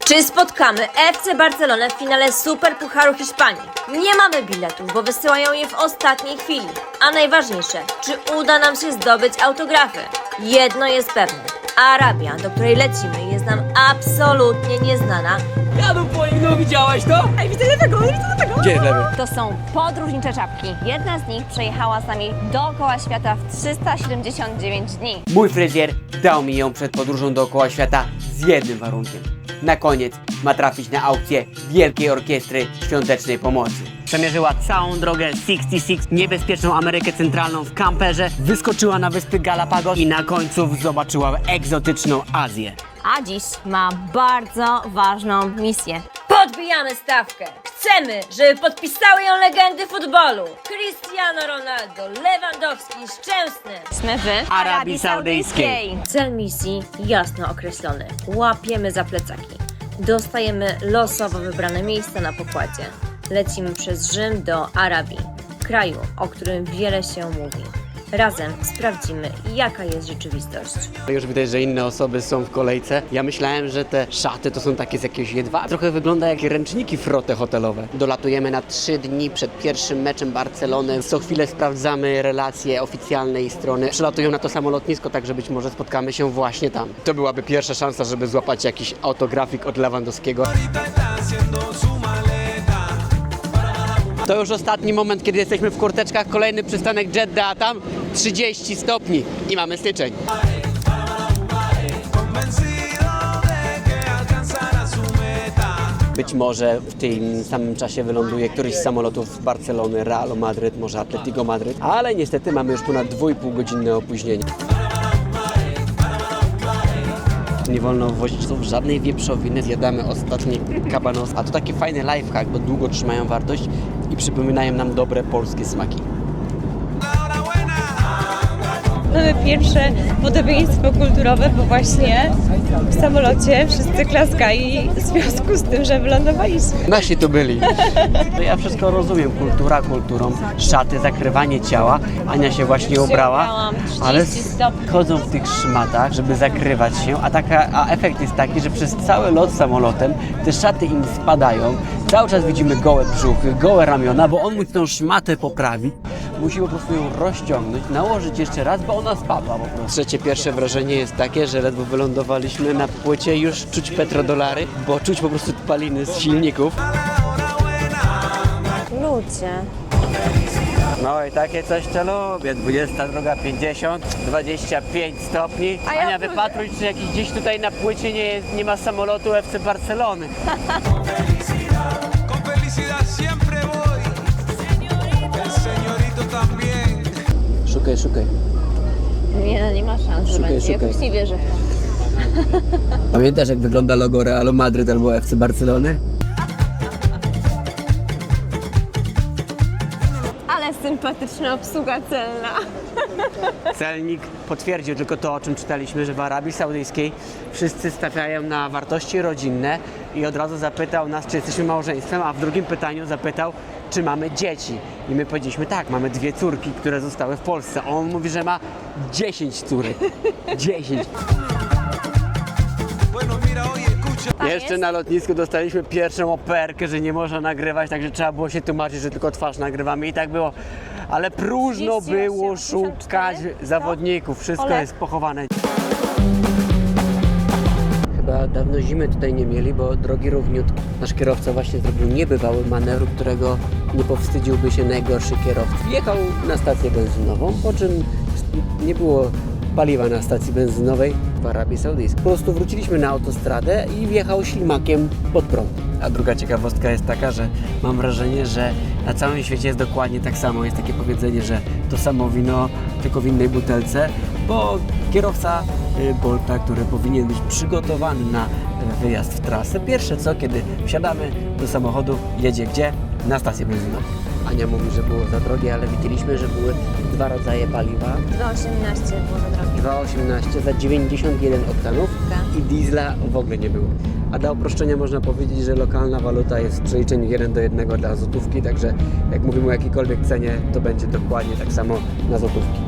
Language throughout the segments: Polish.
Czy spotkamy FC Barcelonę w finale Super Pucharu Hiszpanii? Nie mamy biletów, bo wysyłają je w ostatniej chwili. A najważniejsze, czy uda nam się zdobyć autografy? Jedno jest pewne. Arabia, do której lecimy, jest nam absolutnie nieznana. Jadą po nim, no widziałaś to? Ej, widzę lewego, Gdzie jest lewy? To są podróżnicze czapki. Jedna z nich przejechała z nami dookoła świata w 379 dni. Mój fryzjer dał mi ją przed podróżą dookoła świata z jednym warunkiem. Na koniec ma trafić na aukcję Wielkiej Orkiestry Świątecznej Pomocy. Przemierzyła całą drogę 66, niebezpieczną Amerykę Centralną w kamperze, wyskoczyła na wyspy Galapagos i na końcu zobaczyła egzotyczną Azję. A dziś ma bardzo ważną misję. Podbijamy stawkę! Chcemy, żeby podpisały ją legendy futbolu. Cristiano Ronaldo, Lewandowski, Szczęsny. Jsme w Arabii Saudyjskiej. Cel misji jasno określony. Łapiemy za plecaki. Dostajemy losowo wybrane miejsca na pokładzie. Lecimy przez Rzym do Arabii, kraju, o którym wiele się mówi. Razem sprawdzimy, jaka jest rzeczywistość. Już widać, że inne osoby są w kolejce. Ja myślałem, że te szaty to są takie z jakiegoś jedwa. Trochę wygląda jak ręczniki frote hotelowe. Dolatujemy na 3 dni przed pierwszym meczem Barcelony. Co chwilę sprawdzamy relacje oficjalnej strony. Przylatują na to samo lotnisko, także być może spotkamy się właśnie tam. To byłaby pierwsza szansa, żeby złapać jakiś autografik od Lewandowskiego. To już ostatni moment, kiedy jesteśmy w kurteczkach. Kolejny przystanek Jeddah, a tam 30 stopni i mamy styczeń. Być może w tym samym czasie wyląduje któryś z samolotów Barcelony, Realu Madryt, może Atletico Madryt, ale niestety mamy już ponad 2,5-godzinne opóźnienie. Nie wolno wwozić żadnej wieprzowiny, zjadamy ostatni kabanos, a to taki fajny lifehack, bo długo trzymają wartość i przypominają nam dobre polskie smaki. Mamy pierwsze podobieństwo kulturowe, bo właśnie w samolocie wszyscy klaskali w związku z tym, że wylądowaliśmy. Nasi tu byli. To ja wszystko rozumiem, kultura kulturą, szaty, zakrywanie ciała. Ania się właśnie ubrała, ubrałam, 30 ale stopni. chodzą w tych szmatach, żeby zakrywać się, a efekt jest taki, że przez cały lot samolotem te szaty im spadają. Cały czas widzimy gołe brzuchy, gołe ramiona, bo on musi tą szmatę poprawić. Musi po prostu ją rozciągnąć, nałożyć jeszcze raz, bo ona spadła po prostu. Trzecie, pierwsze wrażenie jest takie, że ledwo wylądowaliśmy na płycie, już czuć petrodolary, bo czuć po prostu spaliny z silników. Ludzie. No i takie coś to lubię. 22:50, 25 stopni. A ja Ania, lubię. wypatruj, czy jakiś gdzieś tutaj na płycie nie ma samolotu FC Barcelony. Con felicidad siempre voy. El señorito también. Szukaj. Nie ma szans, że Szukaj, będzie. szukaj. Jakoś nie wierzę w to. Pamiętasz, jak wygląda logo Realu Madryt albo FC Barcelony? Ale sympatyczna obsługa celna. Celnik potwierdził tylko to, o czym czytaliśmy, że w Arabii Saudyjskiej wszyscy stawiają na wartości rodzinne i od razu zapytał nas, czy jesteśmy małżeństwem, a w drugim pytaniu zapytał, czy mamy dzieci. I my powiedzieliśmy tak, mamy 2 córki, które zostały w Polsce. On mówi, że ma 10 córek. 10. Bueno, mira, oye, escucha. Jeszcze na lotnisku dostaliśmy pierwszą operkę, że nie można nagrywać, także trzeba było się tłumaczyć, że tylko twarz nagrywamy i tak było. Ale próżno 38, było szukać 54, zawodników, wszystko Ole. jest pochowane. Chyba dawno zimy tutaj nie mieli, bo drogi równiutki. Nasz kierowca właśnie zrobił niebywały manewr, którego nie powstydziłby się najgorszy kierowca. Wjechał na stację benzynową, po czym nie było paliwa na stacji benzynowej w Arabii Saudyjskiej. Po prostu wróciliśmy na autostradę i wjechał ślimakiem pod prąd. A druga ciekawostka jest taka, że mam wrażenie, że na całym świecie jest dokładnie tak samo. Jest takie powiedzenie, że to samo wino, tylko w innej butelce, bo kierowca Bolta, który powinien być przygotowany na wyjazd w trasę, pierwsze co, kiedy wsiadamy do samochodu, jedzie gdzie? Na stację benzynową. Ania mówi, że było za drogie, ale widzieliśmy, że były 2 rodzaje paliwa. 2,18 było za drogie. 2,18 za 91 oktanów i diesla w ogóle nie było. A dla uproszczenia można powiedzieć, że lokalna waluta jest w przeliczeniu 1:1 dla złotówki, także jak mówimy o jakiejkolwiek cenie, to będzie dokładnie tak samo na złotówki.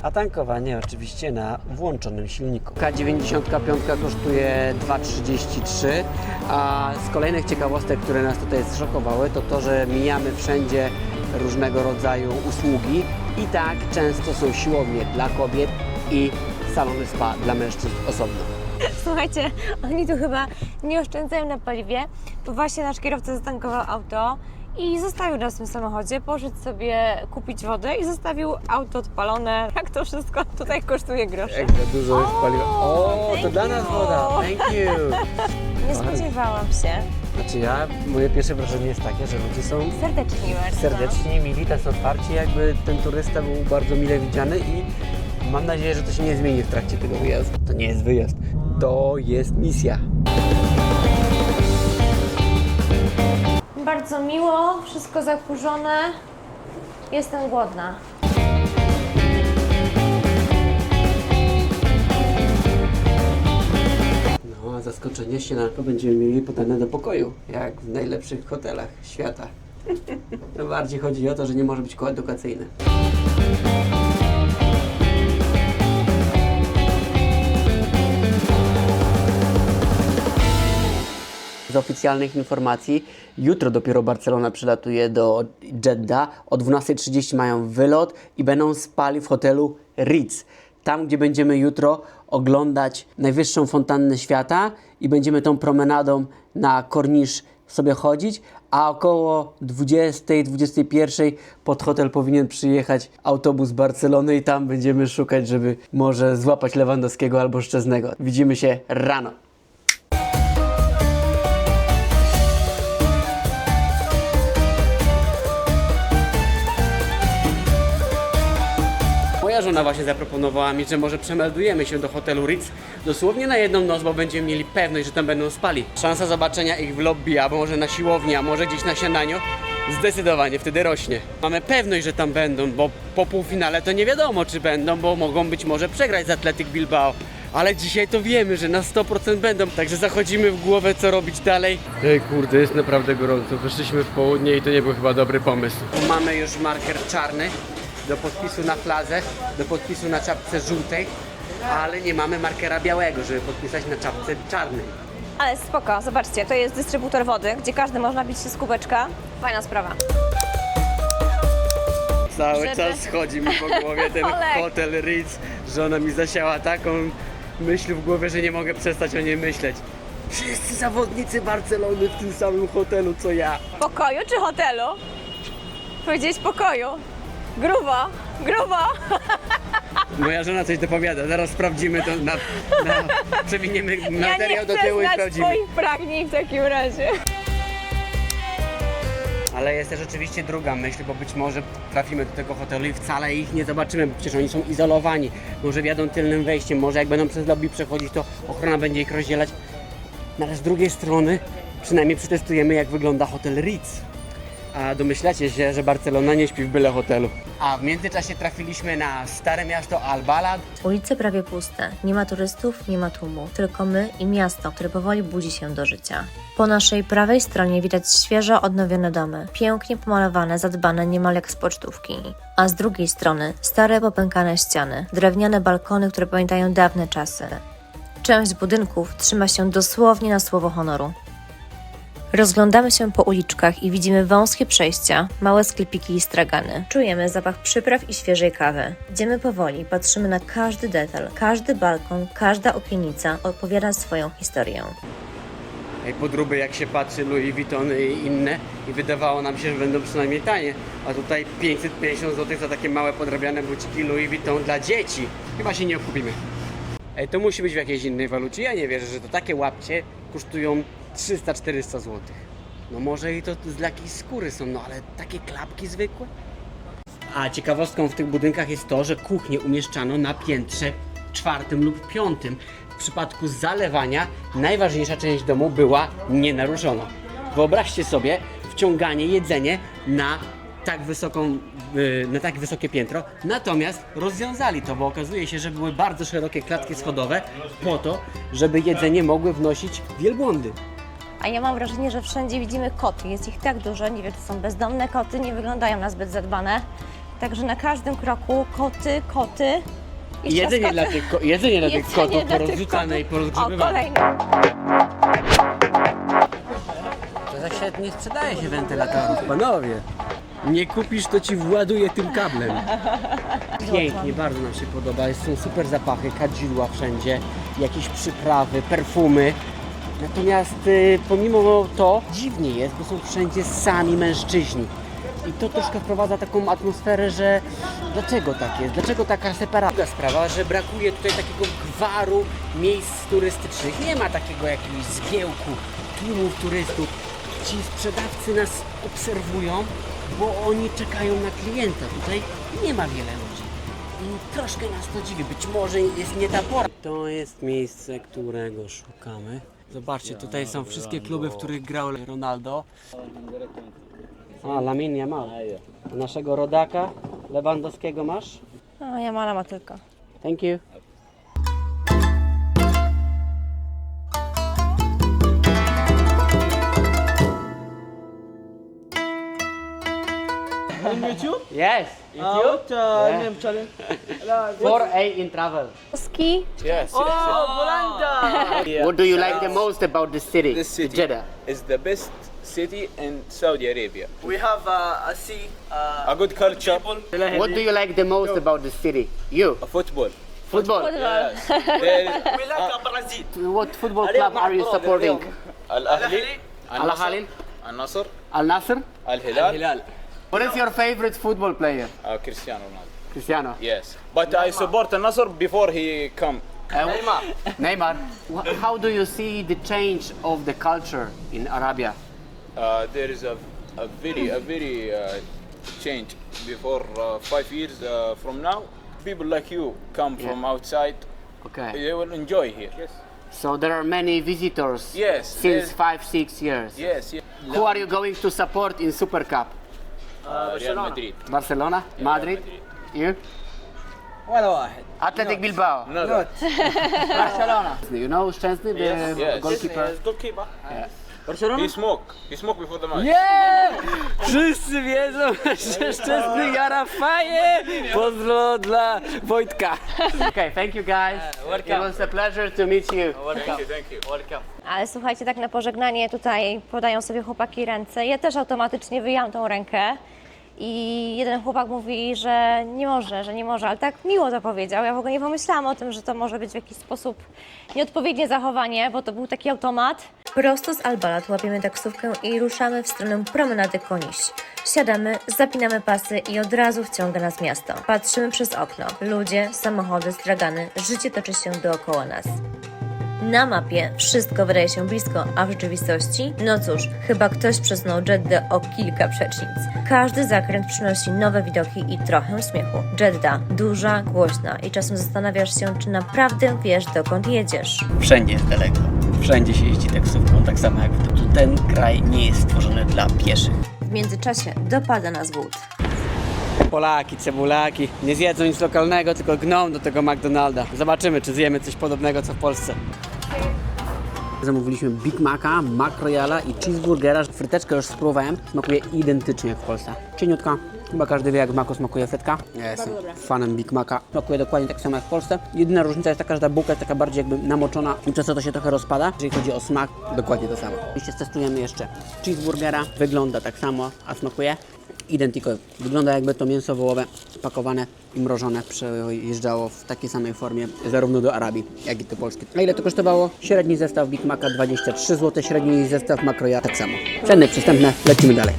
A tankowanie oczywiście na włączonym silniku. K95 kosztuje 2,33, a z kolejnych ciekawostek, które nas tutaj zszokowały, to to, że mijamy wszędzie różnego rodzaju usługi i tak często są siłownie dla kobiet i salony spa dla mężczyzn osobno. Słuchajcie, oni tu chyba nie oszczędzają na paliwie, bo właśnie nasz kierowca zatankował auto i zostawił nas w tym samochodzie, poszedł sobie kupić wodę i zostawił auto odpalone. Jak to wszystko tutaj kosztuje groszy. Jak za dużo jest paliwa. O, to thank dla nas you. woda. Thank you. Nie spodziewałam się. Znaczy moje pierwsze wrażenie jest takie, że ludzie są Serdeczni bardzo. serdeczni, mili, tacy otwarci, jakby ten turysta był bardzo mile widziany i mam nadzieję, że to się nie zmieni w trakcie tego wyjazdu. To nie jest wyjazd, to jest misja. Bardzo miło, wszystko zakurzone. Jestem głodna. No, a zaskoczenie śniadanko będziemy mieli podane do pokoju, jak w najlepszych hotelach świata. No bardziej chodzi o to, że nie może być koedukacyjne. Z oficjalnych informacji, jutro dopiero Barcelona przylatuje do Jeddah. O 12:30 mają wylot i będą spali w hotelu Ritz. Tam, gdzie będziemy jutro oglądać najwyższą fontannę świata i będziemy tą promenadą na kornisz sobie chodzić, a około 20:00-21:00 pod hotel powinien przyjechać autobus z Barcelony i tam będziemy szukać, żeby może złapać Lewandowskiego albo Szczęsnego. Widzimy się rano. Moja żona właśnie zaproponowała mi, że może przemeldujemy się do hotelu Ritz dosłownie na jedną noc, bo będziemy mieli pewność, że tam będą spali. Szansa zobaczenia ich w lobby, albo może na siłowni, a może gdzieś na śniadaniu zdecydowanie wtedy rośnie. Mamy pewność, że tam będą, bo po półfinale to nie wiadomo, czy będą, bo mogą być może przegrać z Athletic Bilbao. Ale dzisiaj to wiemy, że na 100% będą, także zachodzimy w głowę, co robić dalej. Ej kurde, jest naprawdę gorąco. Wyszliśmy w południe i to nie był chyba dobry pomysł. Mamy już marker czarny do podpisu na flazę, do podpisu na czapce żółtej, ale nie mamy markera białego, żeby podpisać na czapce czarnej. Ale spoko, zobaczcie, to jest dystrybutor wody, gdzie każdy może napić się z kubeczka. Fajna sprawa. Cały Żeby- czas chodzi mi po głowie ten Olek. hotel Ritz, że ona mi zasiała taką myśl w głowie, że nie mogę przestać o niej myśleć. Wszyscy zawodnicy Barcelony w tym samym hotelu co ja. Pokoju czy hotelu? Powiedziałeś pokoju. Grubo, grubo. Moja żona coś dopowiada, zaraz sprawdzimy to, przewiniemy materiał do tyłu i Ja nie chcę sprawdzimy. znać swoich pragnień w takim razie. Ale jest też oczywiście druga myśl, bo być może trafimy do tego hotelu i wcale ich nie zobaczymy, bo przecież oni są izolowani. Może wjadą tylnym wejściem, może jak będą przez lobby przechodzić, to ochrona będzie ich rozdzielać. No ale z drugiej strony przynajmniej przetestujemy, jak wygląda hotel Ritz. A domyślacie się, że Barcelona nie śpi w byle hotelu. A w międzyczasie trafiliśmy na stare miasto Albalad. Ulice prawie puste, nie ma turystów, nie ma tłumu, tylko my i miasto, które powoli budzi się do życia. Po naszej prawej stronie widać świeżo odnowione domy, pięknie pomalowane, zadbane niemal jak z pocztówki. A z drugiej strony stare popękane ściany, drewniane balkony, które pamiętają dawne czasy. Część budynków trzyma się dosłownie na słowo honoru. Rozglądamy się po uliczkach i widzimy wąskie przejścia, małe sklepiki i stragany. Czujemy zapach przypraw i świeżej kawy. Idziemy powoli, patrzymy na każdy detal, każdy balkon, każda okienica opowiada swoją historię. Ej, podróby jak się patrzy, Louis Vuitton i inne i wydawało nam się, że będą przynajmniej tanie. A tutaj 550 zł za takie małe podrabiane buciki Louis Vuitton dla dzieci. Chyba się nie okupimy. Ej, to musi być w jakiejś innej walucie. Ja nie wierzę, że to takie łapcie kosztują 300-400 zł. No może i to z jakiejś skóry są, no ale takie klapki zwykłe? A ciekawostką w tych budynkach jest to, że kuchnię umieszczano na piętrze 4. lub 5. W przypadku zalewania najważniejsza część domu była nienaruszona. Wyobraźcie sobie wciąganie jedzenie na tak wysokie piętro, natomiast rozwiązali to, bo okazuje się, że były bardzo szerokie klatki schodowe po to, żeby jedzenie mogły wnosić wielbłądy. A ja mam wrażenie, że wszędzie widzimy koty. Jest ich tak dużo, nie wiem, czy są bezdomne koty, nie wyglądają na zbyt zadbane. Także na każdym kroku koty, koty. I jedzenie dla tych, jedzenie dla tych Jedzenie kotów dla tych porozrzucane i kotów. O, porozgrzebywane. kolejny. To za świat nie sprzedaje się wentylatorów. Panowie, nie kupisz, to ci właduje tym kablem. Pięknie, bardzo nam się podoba. Są super zapachy, kadzidła wszędzie, jakieś przyprawy, perfumy. Natomiast pomimo to dziwnie jest, bo są wszędzie sami mężczyźni. I to troszkę wprowadza taką atmosferę, że dlaczego tak jest? Dlaczego taka separacja? Druga sprawa, że brakuje tutaj takiego gwaru miejsc turystycznych. Nie ma takiego jakiegoś zgiełku, tłumów turystów. Ci sprzedawcy nas obserwują, bo oni czekają na klienta. Tutaj nie ma wiele ludzi. I troszkę nas to dziwi. Być może jest nie ta pora. To jest miejsce, którego szukamy. Zobaczcie, tutaj są wszystkie kluby, w których grał Ronaldo. A, Lamine Yamal. A naszego rodaka Lewandowskiego masz? A, Jamala ma tylko. Thank you. On YouTube? Yes. What Yeah. name channel? 4A in travel. Polski. Oh, Bolanda! What do you like the most about this city? This city Jeddah. is the best city in Saudi Arabia. We have a sea, A good culture, What do you like the most about this city? You. a football. Football. Yes. There- we like Brazil. What football club are you supporting? Al Ahli, Al Ahly, Al Nasr, Al Nasr. Al Hilal, What is your favorite football player? Cristiano Ronaldo. Cristiano. Yes, but I support Al Nasr before he come. Neymar. Neymar. How do you see the change of the culture in Arabia? There is a very change. Before 5 years from now, people like you come from outside. Okay. They will enjoy here. Yes. So there are many visitors Yes, since there's- 5-6 years. Yes. Yes. Who are you going to support in Super Cup? Real Madrid. Barcelona? Madrid? You? ولا واحد. Athletic Bilbao. Another. Barcelona. You know Szczęsny, the Yes. goalkeeper? Goalkeeper. He smoke before the match. Wszyscy wiedzą, że Szczęsny jara faję. Pozdro dla Wojtka. Okay, thank you guys. It was a pleasure to meet you. Thank you. Ale słuchajcie, tak na pożegnanie tutaj podają sobie chłopaki ręce. Ja też automatycznie wyjęłam tą rękę. I jeden chłopak mówi, że nie może, ale tak miło to powiedział. Ja w ogóle nie pomyślałam o tym, że to może być w jakiś sposób nieodpowiednie zachowanie, bo to był taki automat. Prosto z Al-Balad łapiemy taksówkę i ruszamy w stronę promenady Koniś. Siadamy, zapinamy pasy i od razu wciąga nas miasto. Patrzymy przez okno. Ludzie, samochody, stragany, życie toczy się dookoła nas. Na mapie wszystko wydaje się blisko, a w rzeczywistości? No cóż, chyba ktoś przesunął Jeddah o kilka przecznic. Każdy zakręt przynosi nowe widoki i trochę śmiechu. Jeddah, duża, głośna i czasem zastanawiasz się, czy naprawdę wiesz, dokąd jedziesz. Wszędzie jest daleko. Wszędzie się jeździ taksówką, tak samo jak tu. Ten kraj nie jest stworzony dla pieszych. W międzyczasie dopada nas głód. Polaki, cebulaki. Nie zjedzą nic lokalnego, tylko gną do tego McDonalda. Zobaczymy, czy zjemy coś podobnego, co w Polsce. Zamówiliśmy Big Maca, Mac Royala i cheeseburgera. Fryteczkę już spróbowałem. Smakuje identycznie jak w Polsce. Cieniutka. Chyba każdy wie, jak w Macu smakuje frytka. Ja jestem fanem Big Maca. Smakuje dokładnie tak samo jak w Polsce. Jedyna różnica jest taka, że ta bułka jest taka bardziej jakby namoczona i przez to się trochę rozpada. Jeżeli chodzi o smak, dokładnie to samo. Oczywiście testujemy jeszcze cheeseburgera. Wygląda tak samo, a smakuje identyko. Wygląda jakby to mięso wołowe pakowane i mrożone przejeżdżało w takiej samej formie zarówno do Arabii, jak i do Polski. A ile to kosztowało? Średni zestaw Big Maca 23 zł, średni zestaw Mac Royale tak samo. Ceny przystępne, lecimy dalej.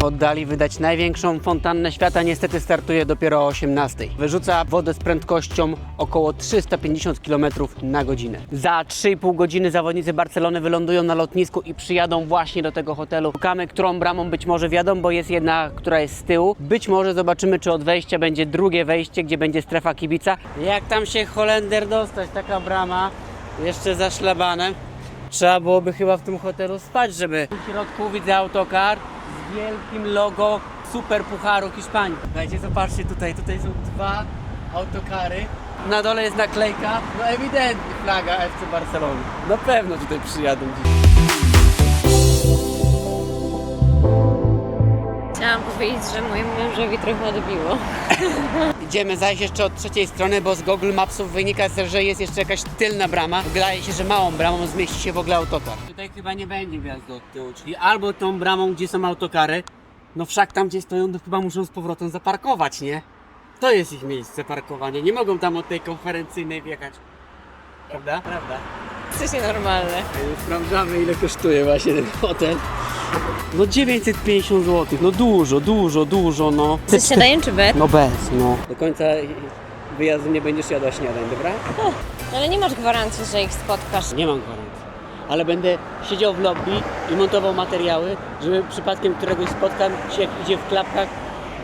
Oddali wydać największą fontannę świata, niestety startuje dopiero o 18. Wyrzuca wodę z prędkością około 350 km na godzinę. Za 3,5 godziny zawodnicy Barcelony wylądują na lotnisku i przyjadą właśnie do tego hotelu. Szukamy, którą bramą być może wjadą, bo jest jedna, która jest z tyłu. Być może zobaczymy, czy od wejścia będzie drugie wejście, gdzie będzie strefa kibica. Jak tam się Holender dostać, taka brama, jeszcze za szlabanem. Trzeba byłoby chyba w tym hotelu spać, żeby... W środku widzę autokar z wielkim logo Super Pucharu Hiszpanii. Słuchajcie, zobaczcie tutaj są dwa autokary Na dole jest naklejka, no ewidentnie flaga FC Barcelony. Na pewno tutaj przyjadą dziś. Chciałam powiedzieć, że mojemu mężowi trochę odbiło. Idziemy zajść jeszcze od trzeciej strony, bo z Google Mapsów wynika, że jest jeszcze jakaś tylna brama. Wydaje się, że małą bramą zmieści się w ogóle autokar. Tutaj chyba nie będzie wjazdu od tyłu, czyli albo tą bramą, gdzie są autokary, no wszak tam, gdzie stoją, to chyba muszą z powrotem zaparkować, nie? To jest ich miejsce parkowania, nie mogą tam od tej konferencyjnej wjechać. Prawda? Prawda. Coś nienormalne. Sprawdzamy, ile kosztuje właśnie ten hotel. No 950 zł, no dużo, no. Coś siadają czy bez? No bez, no. Do końca wyjazdu nie będziesz jadła śniadań, dobra? Ale nie masz gwarancji, że ich spotkasz. Nie mam gwarancji. Ale będę siedział w lobby i montował materiały, żeby przypadkiem któregoś spotkam się, jak idzie w klapkach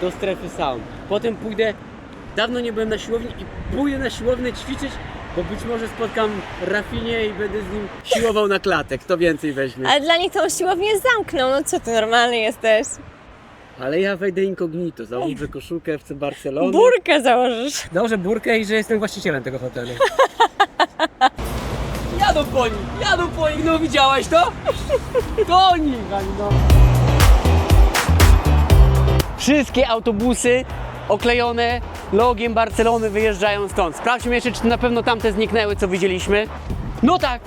do strefy saun. Potem pójdę, dawno nie byłem na siłowni i pójdę na siłownię ćwiczyć, bo być może spotkam Rafinie i będę z nim siłował na klatę. Kto więcej weźmie. Ale dla nich tą siłownię zamkną, no co ty, normalny jesteś? Ale ja wejdę incognito, założę koszulkę FC Barcelony. Burkę założysz. Założę burkę i że jestem właścicielem tego hotelu. Jadą po nich, no widziałaś to? To oni, no. Wszystkie autobusy oklejone logiem Barcelony wyjeżdżają stąd. Sprawdźmy jeszcze, czy na pewno tamte zniknęły, co widzieliśmy. No tak,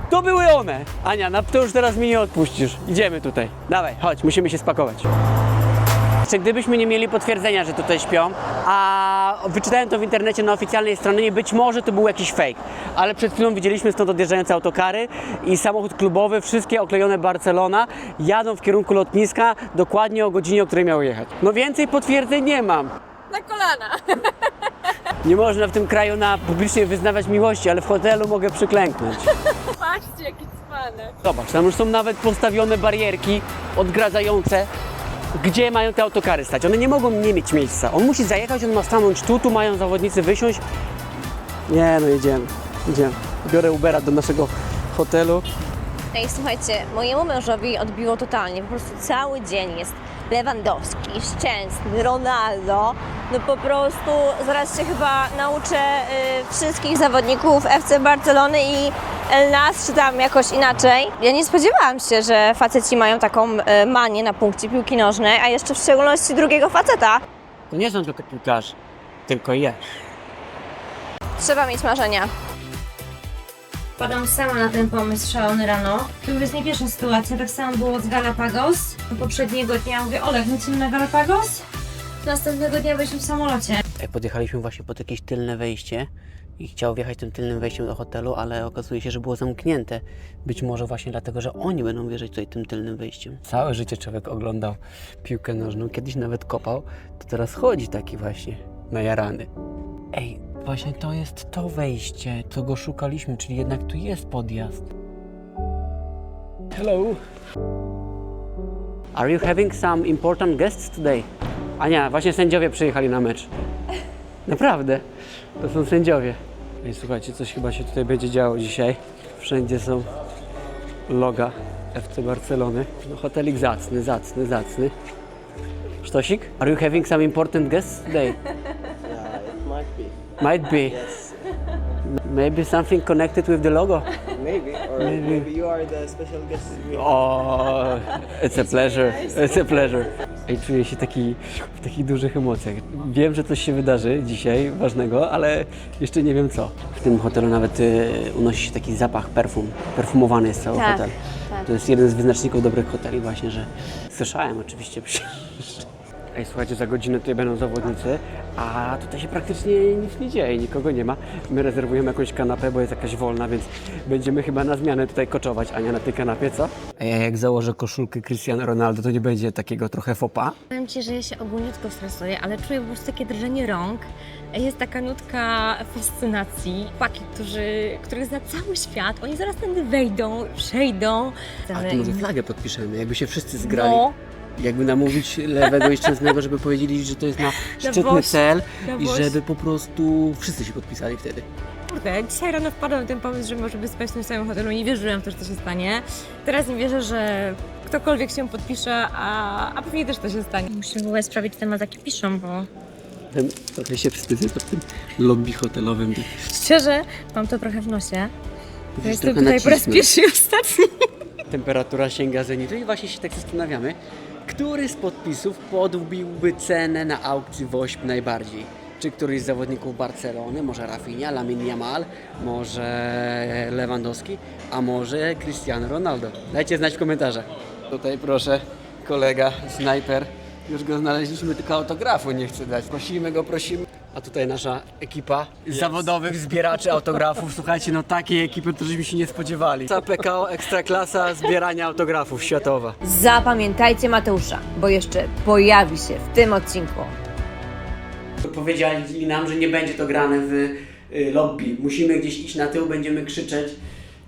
to były one. Ania, to już teraz mnie nie odpuścisz. Idziemy tutaj. Dawaj, chodź, musimy się spakować. Jeszcze gdybyśmy nie mieli potwierdzenia, że tutaj śpią, a wyczytałem to w internecie na oficjalnej stronie i być może to był jakiś fake, ale przed chwilą widzieliśmy stąd odjeżdżające autokary i samochód klubowy, wszystkie oklejone Barcelona, jadą w kierunku lotniska dokładnie o godzinie, o której miały jechać. No więcej potwierdzeń nie mam. Na kolana. Nie można w tym kraju publicznie wyznawać miłości, ale w hotelu mogę przyklęknąć. Patrzcie, jakie cwane. Zobacz, tam już są nawet postawione barierki odgradzające, gdzie mają te autokary stać. One nie mogą nie mieć miejsca. On musi zajechać, on ma stanąć tu mają zawodnicy wysiąść. Nie, no jedziemy. Biorę Ubera do naszego hotelu. Ej, słuchajcie, mojemu mężowi odbiło totalnie. Po prostu cały dzień jest Lewandowski, Szczęsny, Ronaldo. No po prostu zaraz się chyba nauczę wszystkich zawodników FC Barcelony i El Nas, czy tam jakoś inaczej. Ja nie spodziewałam się, że faceci mają taką manię na punkcie piłki nożnej, a jeszcze w szczególności drugiego faceta. To nie są tylko piłkarze, tylko ja. Trzeba mieć marzenia. Wpadam sama na ten pomysł szalony rano. To już jest nie pierwsza sytuacja, tak samo było z Galapagos. Poprzedniego dnia mówię, Olek, lecimy na Galapagos? Następnego dnia byliśmy w samolocie. Podjechaliśmy właśnie pod jakieś tylne wejście i chciał wjechać tym tylnym wejściem do hotelu, ale okazuje się, że było zamknięte. Być może właśnie dlatego, że oni będą wjeżdżać tutaj tym tylnym wejściem. Całe życie człowiek oglądał piłkę nożną, kiedyś nawet kopał, to teraz chodzi taki właśnie najarany. Ej, właśnie to jest to wejście, co go szukaliśmy, czyli jednak tu jest podjazd. Hello. Are you having some important guests today? Ania, właśnie sędziowie przyjechali na mecz. Naprawdę, to są sędziowie. Ej, słuchajcie, coś chyba się tutaj będzie działo dzisiaj. Wszędzie są loga FC Barcelony. No, hotelik zacny. Sztosik? Are you having some important guests today? Yeah, it might be. Might be. Maybe something connected with the logo. Maybe. Or maybe you are the special guest. Oh, it's a pleasure. It's a pleasure. Ej, czuję się w takich dużych emocjach. Wiem, że coś się wydarzy dzisiaj ważnego, ale jeszcze nie wiem co. W tym hotelu nawet unosi się taki zapach perfum. Perfumowany jest cały hotel. Tak. To jest jeden z wyznaczników dobrych hoteli właśnie, że słyszałem oczywiście. Ej, słuchajcie, za godzinę tutaj będą zawodnicy, a tutaj się praktycznie nic nie dzieje, nikogo nie ma. My rezerwujemy jakąś kanapę, bo jest jakaś wolna, więc będziemy chyba na zmianę tutaj koczować, Ania, na tej kanapie, co? Ej, a jak założę koszulkę Cristiano Ronaldo, to nie będzie takiego trochę faux pas? Powiem Ci, że ja się ogólniutko stresuję, ale czuję po prostu takie drżenie rąk. Jest taka nutka fascynacji. Chłopaki, których zna cały świat, oni zaraz tędy wejdą, przejdą. A to może flagę podpiszemy, jakby się wszyscy zgrali. No. Jakby namówić Lewego i Szczęsnego, żeby powiedzieli, że to jest na szczytny cel i woś. żeby po prostu wszyscy się podpisali wtedy. Kurde, dzisiaj rano wpadłam na ten pomysł, że możemy spać w tym samym hotelu. Nie wierzyłam w to, że to się stanie. Teraz nie wierzę, że ktokolwiek się podpisze, a pewnie też to się stanie. Musimy w ogóle sprawdzić, czy te mazaki piszą, bo Trochę się wstydzę w tym lobby hotelowym. Szczerze, mam to trochę w nosie. Musisz Jestem trochę tutaj po raz nacisnąć. pierwszy i ostatni. Temperatura sięga zenitu i właśnie się tak zastanawiamy, który z podpisów podbiłby cenę na aukcji WOŚP najbardziej. Czy któryś z zawodników Barcelony, może Rafinha, Lamine Yamal, może Lewandowski, a może Cristiano Ronaldo. Dajcie znać w komentarzach. Tutaj proszę, kolega, snajper. Już go znaleźliśmy, tylko autografu nie chce dać. Prosimy go, prosimy. A tutaj nasza ekipa zawodowych zbieraczy autografów. Słuchajcie, no takiej ekipy to żeśmy się nie spodziewali. PKO Ekstraklasa zbierania autografów światowa. Zapamiętajcie Mateusza, bo jeszcze pojawi się w tym odcinku. Powiedzieli nam, że nie będzie to grane w lobby. Musimy gdzieś iść na tył, będziemy krzyczeć.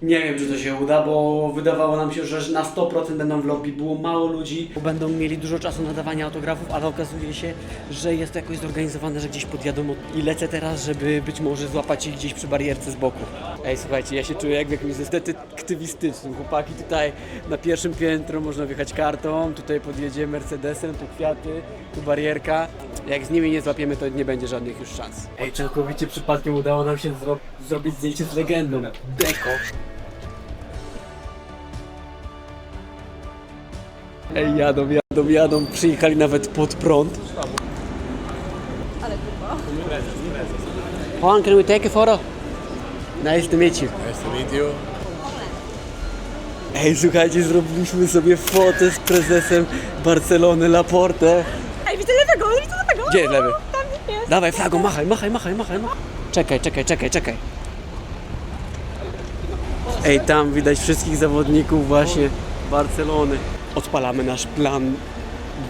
Nie wiem, czy to się uda, bo wydawało nam się, że na 100% będą w lobby. Było mało ludzi, bo będą mieli dużo czasu na dawanie autografów, ale okazuje się, że jest to jakoś zorganizowane, że gdzieś podjadą i lecę teraz, żeby być może złapać ich gdzieś przy barierce z boku. Ej, słuchajcie, ja się czuję jak w jakimś detektywistycznym. Chłopaki tutaj na pierwszym piętro można wjechać kartą, tutaj podjedzie Mercedesem, tu kwiaty, tu barierka. Jak z nimi nie złapiemy, to nie będzie żadnych już szans. Ej, całkowicie przypadkiem udało nam się zrobić zdjęcie z legendą. Deko. Ej, jadą, przyjechali nawet pod prąd. Ale Juan, can we take a photo? Nice to meet you. Nice to meet you. Ej, słuchajcie, zrobiliśmy sobie fotę z prezesem Barcelony Laporte. Ej, widzę lewego. Gdzie jest lewy? Tam jest. Dawaj flagą, machaj. Czekaj. Ej, tam widać wszystkich zawodników właśnie Barcelony. Odpalamy nasz plan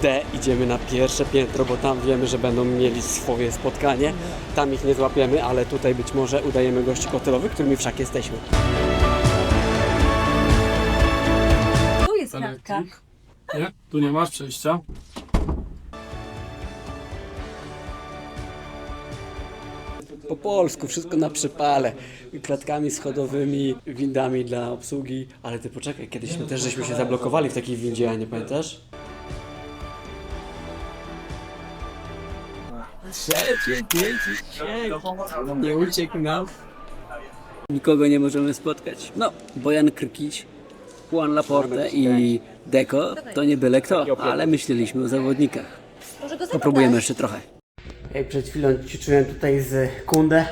D, idziemy na pierwsze piętro, bo tam wiemy, że będą mieli swoje spotkanie. Tam ich nie złapiemy, ale tutaj być może udajemy gości hotelowych, którymi wszak jesteśmy. Tu jest kratka. Nie, tu nie masz przejścia. Po polsku, wszystko na przypale. Klatkami schodowymi, windami dla obsługi. Ale ty poczekaj, kiedyś my też żeśmy się zablokowali w takiej windzie, a nie pamiętasz? Nie uciekł nam. Nikogo nie możemy spotkać. No, Bojan Krkić, Juan Laporte i Deco to nie byle kto, ale myśleliśmy o zawodnikach. Popróbujemy jeszcze trochę. Ej, przed chwilą ćwiczyłem tutaj z Kunde.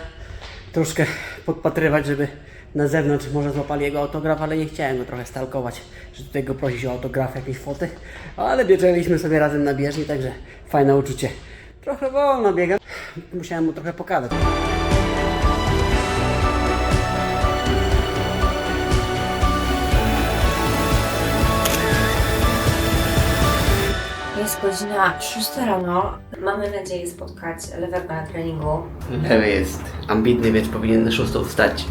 Troszkę podpatrywać, żeby na zewnątrz może złapali jego autograf, ale nie chciałem go trochę stalkować, że tutaj go prosić o autograf, jakieś foty. Ale biegliśmy sobie razem na bieżni, także fajne uczucie. Trochę wolno biegam, musiałem mu trochę pokazać. Jest godzina 6 rano. Mamy nadzieję spotkać lewego na treningu. Lewy jest ambitny, więc powinien na 6 wstać.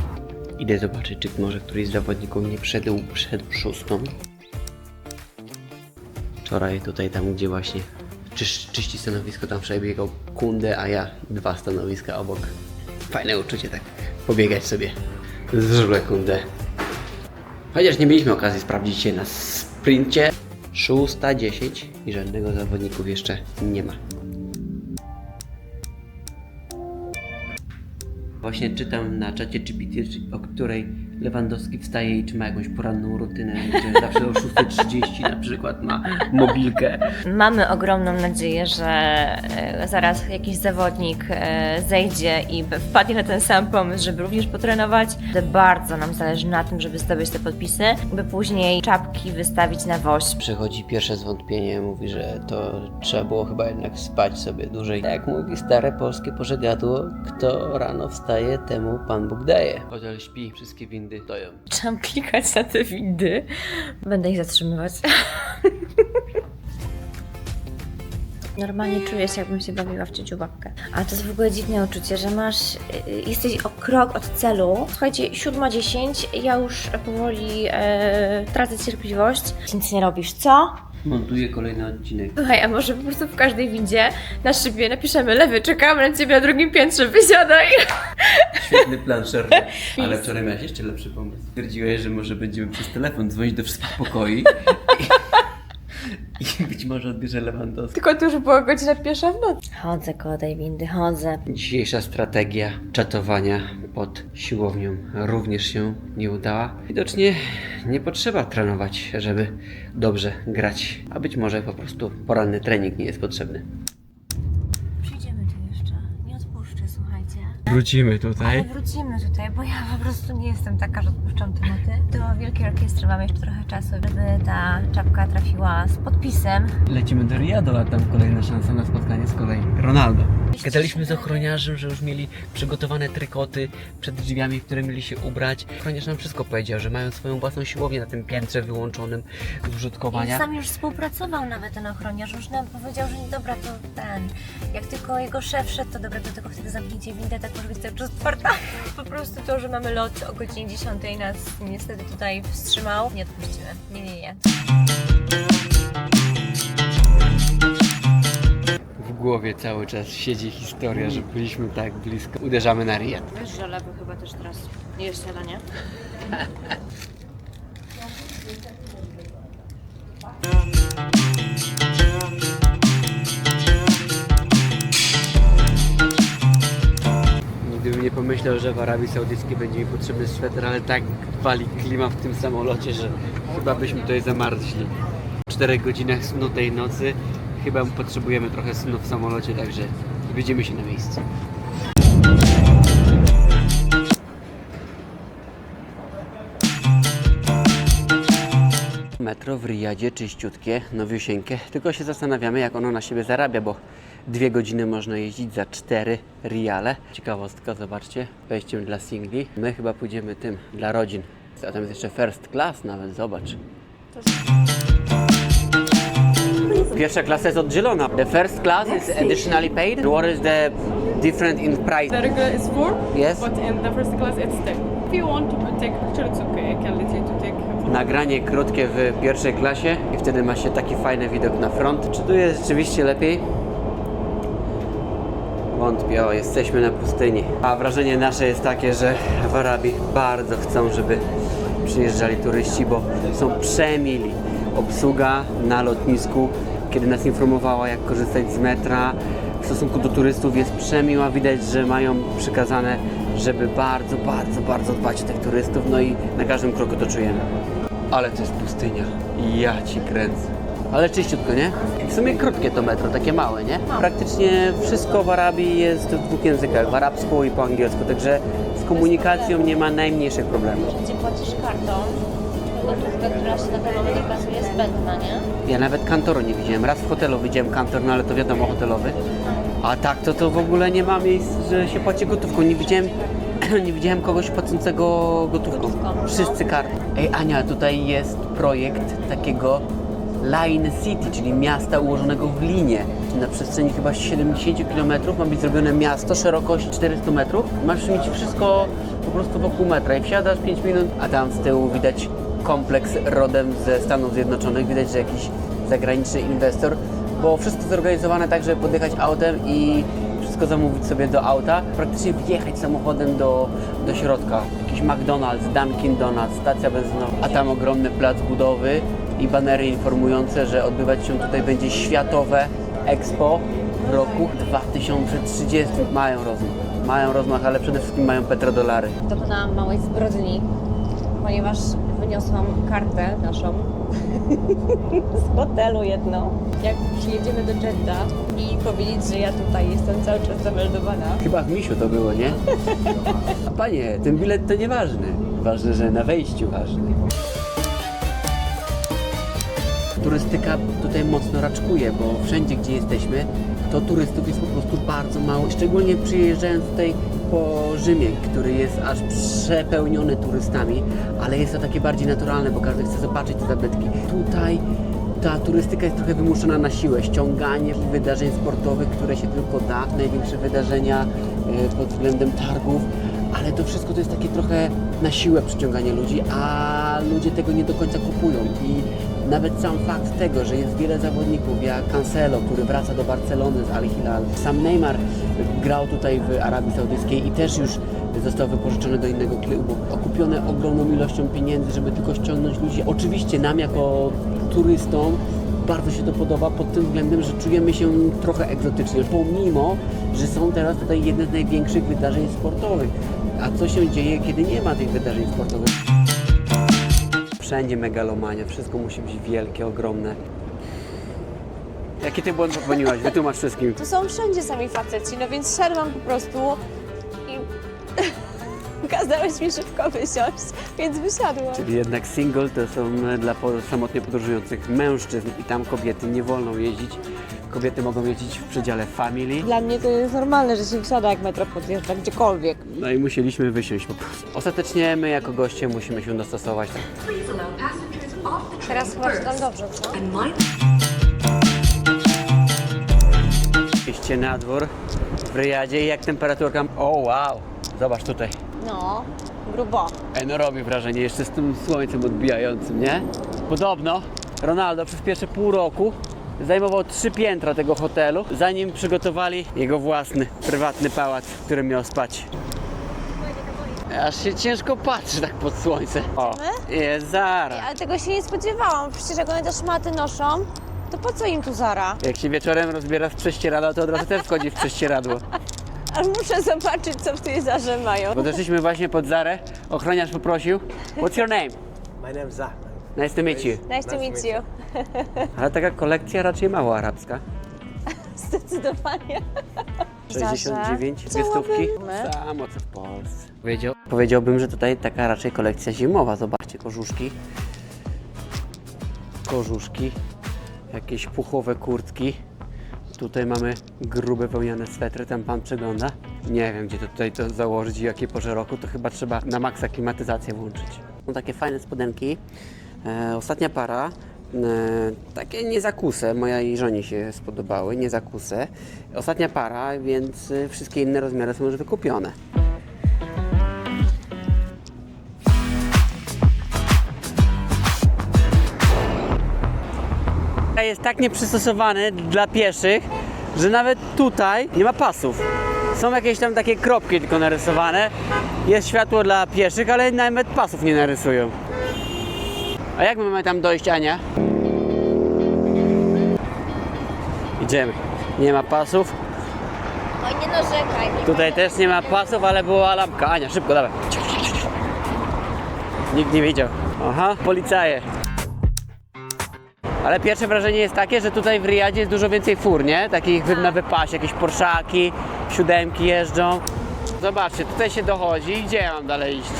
Idę zobaczyć, czy może któryś z zawodników nie przed 6. Wczoraj tutaj tam, gdzie właśnie czyści stanowisko, tam przebiegał Kunde, a ja 2 stanowiska obok. Fajne uczucie tak pobiegać sobie z żule Kunde. Chociaż nie mieliśmy okazji sprawdzić się na sprincie. 6:10 i żadnego zawodników jeszcze nie ma. Właśnie czytam na czacie GPT, o której Lewandowski wstaje i czy ma jakąś poranną rutynę, gdzie zawsze o 6:30 na przykład ma mobilkę. Mamy ogromną nadzieję, że zaraz jakiś zawodnik zejdzie i wpadnie na ten sam pomysł, żeby również potrenować. Bardzo nam zależy na tym, żeby zdobyć te podpisy, by później czapki wystawić na WOŚP. Przychodzi pierwsze zwątpienie, mówi, że to trzeba było chyba jednak spać sobie dłużej. Jak mówi stare polskie pożegadło, kto rano wstaje, temu Pan Bóg daje. Hotel śpi, wszystkie windy stoją. Trzeba klikać na te windy. Będę ich zatrzymywać. Normalnie czuję się, jakbym się bawiła w ciuciu babkę. Ale to jest w ogóle dziwne uczucie, że jesteś o krok od celu. Słuchajcie, 7:10, ja już powoli tracę cierpliwość. Nic nie robisz, co? Montuję kolejny odcinek. Słuchaj, a może po prostu w każdej windzie na szybie napiszemy: Lewy, czekamy na ciebie na drugim piętrze, wysiadaj! Świetny plan, Sherry. Ale wczoraj miałeś jeszcze lepszy pomysł. Stwierdziłeś, że może będziemy przez telefon dzwonić do wszystkich pokoi I być może odbierze Lewandowski. Tylko to już była godzina pierwsza w nocy. Chodzę koło tej windy, chodzę. Dzisiejsza strategia czatowania pod siłownią również się nie udała. Widocznie nie potrzeba trenować, żeby dobrze grać, a być może po prostu poranny trening nie jest potrzebny. Przyjdziemy tu jeszcze. Nie odpuszczę, słuchajcie. Wrócimy Ale tutaj. wrócimy tutaj, bo ja po prostu nie jestem taka, że odpuszczam tematy. Do Wielkiej Orkiestry mamy jeszcze trochę czasu, żeby ta czapka trafiła z podpisem. Lecimy do Riyadu, a tam kolejna szansa na spotkanie z kolei Ronaldo. Gadaliśmy z ochroniarzem, że już mieli przygotowane trykoty przed drzwiami, w które mieli się ubrać. Ochroniarz nam wszystko powiedział, że mają swoją własną siłownię na tym piętrze wyłączonym z I użytkowania. sam już współpracował nawet ten ochroniarz, już nam powiedział, że nie dobra, to ten. Jak tylko jego szef szedł, to dobra, to tylko wtedy zamknijcie windę, tak może być cały czas otwarta. Po prostu to, że mamy lot o godzinie 10 nas niestety tutaj wstrzymał. Nie odpuścimy. Nie. W głowie cały czas siedzi historia, że byliśmy tak blisko. Uderzamy na Riyad. Wiesz, że lewy chyba też teraz nie jest śniadanie. Nigdy bym nie pomyślał, że w Arabii Saudyjskiej będzie mi potrzebny sweter, ale tak wali klima w tym samolocie, że chyba byśmy tutaj zamarzli. W 4 godzinach snu tej nocy chyba potrzebujemy trochę snu w samolocie, także widzimy się na miejscu. Metro w Riyadzie czyściutkie, nowiusieńkie, tylko się zastanawiamy, jak ono na siebie zarabia, bo 2 godziny można jeździć za 4 riale. Ciekawostka, zobaczcie, wejściem dla singli. My chyba pójdziemy tym, dla rodzin. A tam jest jeszcze first class nawet, zobacz. Pierwsza klasa jest oddzielona. The first class is additionally paid. What is the difference in price? The regular is 4, Yes. but in the first class it's 10. If you want to take a picture, it's okay. I can let you to take a photo. Nagranie krótkie w pierwszej klasie i wtedy ma się taki fajny widok na front. Czy tu jest rzeczywiście lepiej? Wątpię, o, jesteśmy na pustyni. A wrażenie nasze jest takie, że w Arabii bardzo chcą, żeby przyjeżdżali turyści, bo są przemili. Obsługa na lotnisku, kiedy nas informowała, jak korzystać z metra, w stosunku do turystów jest przemiła. Widać, że mają przykazane, żeby bardzo dbać o tych turystów, no i na każdym kroku to czujemy. Ale to jest pustynia. Ja ci kręcę. Ale czyściutko, nie? W sumie krótkie to metro, takie małe, nie? Praktycznie wszystko w Arabii jest w 2 językach, w arabsku i po angielsku, także z komunikacją nie ma najmniejszych problemów. Gdzie płacisz kartą, gotówka, która się na ten moment okazuje zbędna, nie? Ja nawet kantoru nie widziałem. Raz w hotelu widziałem kantor, no ale to wiadomo, hotelowy. A tak to w ogóle nie ma miejsc, że się płaci gotówką. Nie widziałem kogoś płacącego gotówką. Wszyscy kartą. Ej Ania, tutaj jest projekt takiego Line City, czyli miasta ułożonego w linie. Na przestrzeni chyba 70 km ma być zrobione miasto, szerokość 400 metrów. Masz mieć wszystko po prostu wokół metra i wsiadasz 5 minut, a tam z tyłu widać kompleks rodem ze Stanów Zjednoczonych. Widać, że jakiś zagraniczny inwestor, bo wszystko zorganizowane tak, żeby podjechać autem i wszystko zamówić sobie do auta, praktycznie wjechać samochodem do środka. Jakiś McDonald's, Dunkin' Donuts, stacja benzynowa, a tam ogromny plac budowy i banery informujące, że odbywać się tutaj będzie Światowe Expo w roku 2030. Mają rozmach, ale przede wszystkim mają petrodolary. Dokonałam małej zbrodni, ponieważ wyniosłam kartę naszą z hotelu jedną. Jak przyjedziemy do Jeddah i powiedzieć, że ja tutaj jestem cały czas zameldowana. Chyba w misiu to było, nie? A panie, ten bilet to nieważny. Ważne, że na wejściu ważny. Turystyka tutaj mocno raczkuje, bo wszędzie, gdzie jesteśmy, to turystów jest po prostu bardzo mało. Szczególnie przyjeżdżając tutaj po Rzymie, który jest aż przepełniony turystami, ale jest to takie bardziej naturalne, bo każdy chce zobaczyć te zabytki. Tutaj ta turystyka jest trochę wymuszona na siłę, ściąganie wydarzeń sportowych, które się tylko da, największe wydarzenia pod względem targów, ale to wszystko to jest takie trochę na siłę przyciąganie ludzi, a ludzie tego nie do końca kupują i nawet sam fakt tego, że jest wiele zawodników jak Cancelo, który wraca do Barcelony z Al Hilal. Sam Neymar grał tutaj w Arabii Saudyjskiej i też już został wypożyczony do innego klubu. Okupione ogromną ilością pieniędzy, żeby tylko ściągnąć ludzi. Oczywiście nam jako turystom bardzo się to podoba pod tym względem, że czujemy się trochę egzotycznie, pomimo, że są teraz tutaj jedne z największych wydarzeń sportowych. A co się dzieje, kiedy nie ma tych wydarzeń sportowych? Wszędzie megalomania, wszystko musi być wielkie, ogromne. Jaki ty błąd popełniłaś? Wytłumacz wszystkim. Tu są wszędzie sami faceci, no więc szedłam po prostu i kazałeś mi szybko wysiąść, więc wysiadłam. Czyli jednak single to są dla samotnie podróżujących mężczyzn i tam kobiety nie wolno jeździć. Kobiety mogą jeździć w przedziale family. Dla mnie to jest normalne, że się wsiada jak metro podjeżdża gdziekolwiek. No i musieliśmy wysiąść po prostu. Ostatecznie my jako goście musimy się dostosować. Teraz chyba czytam dobrze, co? Iście na dwór w Riyadzie i jak temperaturka... O wow! Zobacz tutaj. No, grubo. No robi wrażenie jeszcze z tym słońcem odbijającym, nie? Podobno Ronaldo przez pierwsze pół roku zajmował 3 piętra tego hotelu, zanim przygotowali jego własny, prywatny pałac, w którym miał spać. Aż się ciężko patrzy tak pod słońce. O, jest Zara. Ale tego się nie spodziewałam, przecież jak one te szmaty noszą, to po co im tu Zara? Jak się wieczorem rozbiera w prześcieradło, to od razu też wchodzi w prześcieradło. Ale muszę zobaczyć, co w tej Zarze mają. Podeszliśmy właśnie pod Zarę, ochroniarz poprosił. What's your name? My name's Zach. Nice to meet you. Nice to meet you. Ale taka kolekcja raczej mało arabska. Zdecydowanie. 69 Zarze. wiestówki. Chciałabym. Samo co w Polsce. Powiedziałbym, że tutaj taka raczej kolekcja zimowa. Zobaczcie, kożuszki. Kożuszki. Jakieś puchowe kurtki. Tutaj mamy grube wełniane swetry, tam pan przegląda. Nie wiem, gdzie to tutaj to założyć i jakiej porze roku, to chyba trzeba na maksa klimatyzację włączyć. Są takie fajne spodenki. Ostatnia para. Takie niezakuse, mojej żonie się spodobały, niezakuse. Ostatnia para, więc wszystkie inne rozmiary są już wykupione. Jest tak nieprzystosowany dla pieszych, że nawet tutaj nie ma pasów. Są jakieś tam takie kropki tylko narysowane. Jest światło dla pieszych, ale nawet pasów nie narysują. A jak my mamy tam dojść, Ania? Idziemy. Nie ma pasów. Oj, nie narzekaj. Tutaj też nie ma pasów, ale była lampka. Ania, szybko, dawaj. Nikt nie widział. Aha, policaje. Ale pierwsze wrażenie jest takie, że tutaj w Riyadzie jest dużo więcej fur, nie? Takich na wypasie, jakieś Porszaki, 7 jeżdżą. Zobaczcie, tutaj się dochodzi. Gdzie ja mam dalej iść?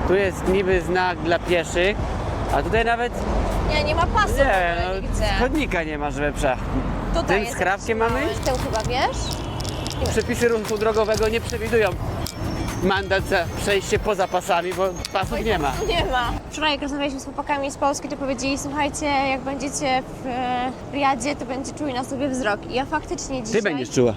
Tu jest niby znak dla pieszych, a tutaj nawet Nie ma pasu. nie, Nie widzę. chodnika nie ma, żeby przejść. Tutaj Tym jest skrawkiem jakiś mamy mały. iść? Tył chyba, wiesz? Przepisy ruchu drogowego nie przewidują mandat za przejście poza pasami, bo pasów nie ma. Nie ma. Wczoraj jak rozmawialiśmy z chłopakami z Polski, to powiedzieli, słuchajcie, jak będziecie w Riyadzie, to będzie czuli na sobie wzrok. I ja faktycznie dzisiaj... Ty będziesz czuła.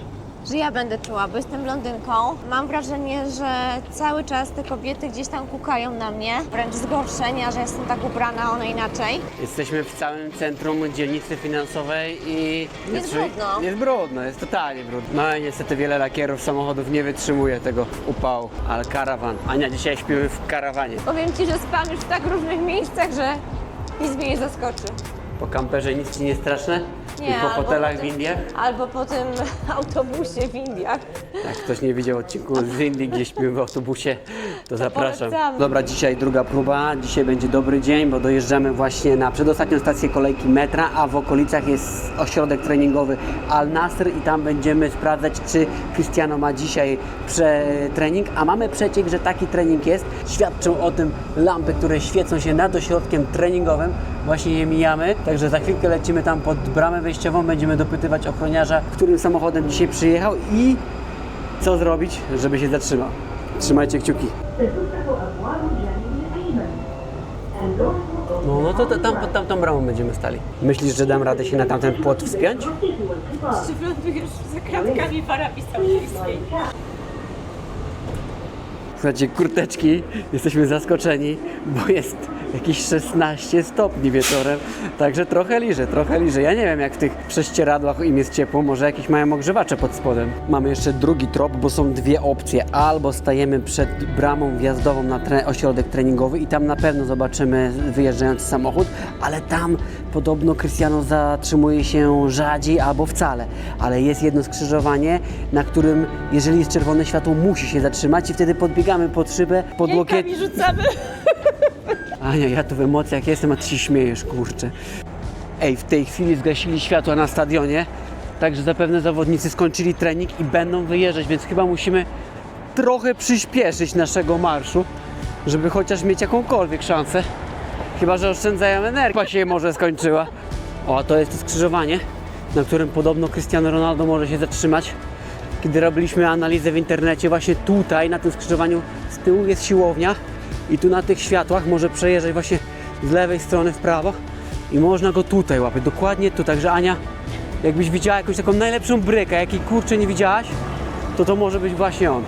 Że ja będę czuła, bo jestem blondynką. Mam wrażenie, że cały czas te kobiety gdzieś tam kukają na mnie. Wręcz zgorszenia, że jestem tak ubrana, one inaczej. Jesteśmy w całym centrum dzielnicy finansowej i... Jest brudno. Jest brudno, jest totalnie brudno. No i niestety wiele lakierów samochodów nie wytrzymuje tego upału. Ale karawan. Ania, dzisiaj śpimy w karawanie. Powiem Ci, że spam już w tak różnych miejscach, że nic mnie nie zaskoczy. Po kamperze nic ci nie straszne? Nie, I po albo hotelach po w tym- Indiach? Albo po tym autobusie w Indiach. Jak ktoś nie widział odcinku z Indii, gdzie śpimy w autobusie, to zapraszam. polecamy. Dobra, dzisiaj druga próba. Dzisiaj będzie dobry dzień, bo dojeżdżamy właśnie na przedostatnią stację kolejki metra, a w okolicach jest ośrodek treningowy Al Nasr i tam będziemy sprawdzać, czy Cristiano ma dzisiaj trening, a mamy przeciek, że taki trening jest. Świadczą o tym lampy, które świecą się nad ośrodkiem treningowym. Właśnie je mijamy, także za chwilkę lecimy tam pod bramę wejściową, będziemy dopytywać ochroniarza, którym samochodem dzisiaj przyjechał i co zrobić, żeby się zatrzymał. Trzymajcie kciuki. No to tam pod tamtą bramą będziemy stali. Myślisz, że dam radę się na tamten płot wspiąć? Czy wylądujesz za kratkami w Arabii Saudyjskiej? Słuchajcie, kurteczki, jesteśmy zaskoczeni, bo jest jakieś 16 stopni wieczorem, także trochę liże, trochę liże. Ja nie wiem, jak w tych prześcieradłach im jest ciepło, może jakieś mają ogrzewacze pod spodem. Mamy jeszcze drugi trop, bo są dwie opcje. Albo stajemy przed bramą wjazdową na ośrodek treningowy i tam na pewno zobaczymy wyjeżdżający samochód, ale tam podobno Cristiano zatrzymuje się rzadziej albo wcale. Ale jest jedno skrzyżowanie, na którym, jeżeli jest czerwone światło, musi się zatrzymać i wtedy podbiegamy pod szybę, pod łokieć. rzucamy. Ania, ja tu w emocjach jestem, a ty się śmiejesz, kurczę. Ej, w tej chwili zgasili światła na stadionie, także zapewne zawodnicy skończyli trening i będą wyjeżdżać, więc chyba musimy trochę przyspieszyć naszego marszu, żeby chociaż mieć jakąkolwiek szansę. Chyba że oszczędzają energię. Chyba się może skończyła. O, to jest to skrzyżowanie, na którym podobno Cristiano Ronaldo może się zatrzymać. Kiedy robiliśmy analizę w internecie, właśnie tutaj, na tym skrzyżowaniu z tyłu jest siłownia i tu na tych światłach może przejeżdżać właśnie z lewej strony w prawo i można go tutaj łapać, dokładnie tu. Także Ania, jakbyś widziała jakąś taką najlepszą brykę, jakiej kurczę nie widziałaś, to może być właśnie on.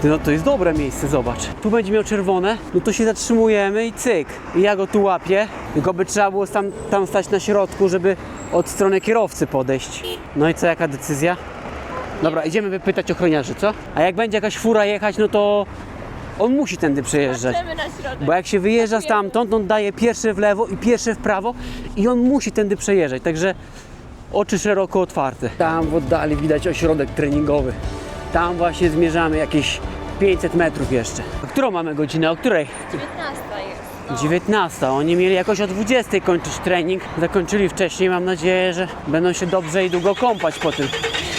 No to jest dobre miejsce, zobacz. Tu będzie miał czerwone, no to się zatrzymujemy i cyk. I ja go tu łapię, tylko by trzeba było tam stać na środku, żeby od strony kierowcy podejść. No i co, jaka decyzja? Dobra, idziemy wypytać ochroniarzy, co? A jak będzie jakaś fura jechać, no to on musi tędy przejeżdżać. Patrzymy na środek. Bo jak się wyjeżdża stamtąd, on daje pierwsze w lewo i pierwsze w prawo i on musi tędy przejeżdżać, także oczy szeroko otwarte. Tam w oddali widać ośrodek treningowy. Tam właśnie zmierzamy jakieś 500 metrów jeszcze. A którą mamy godzinę? O której? 19 jest. 19. Oni mieli jakoś o 20 kończyć trening. Zakończyli wcześniej. Mam nadzieję, że będą się dobrze i długo kąpać po tym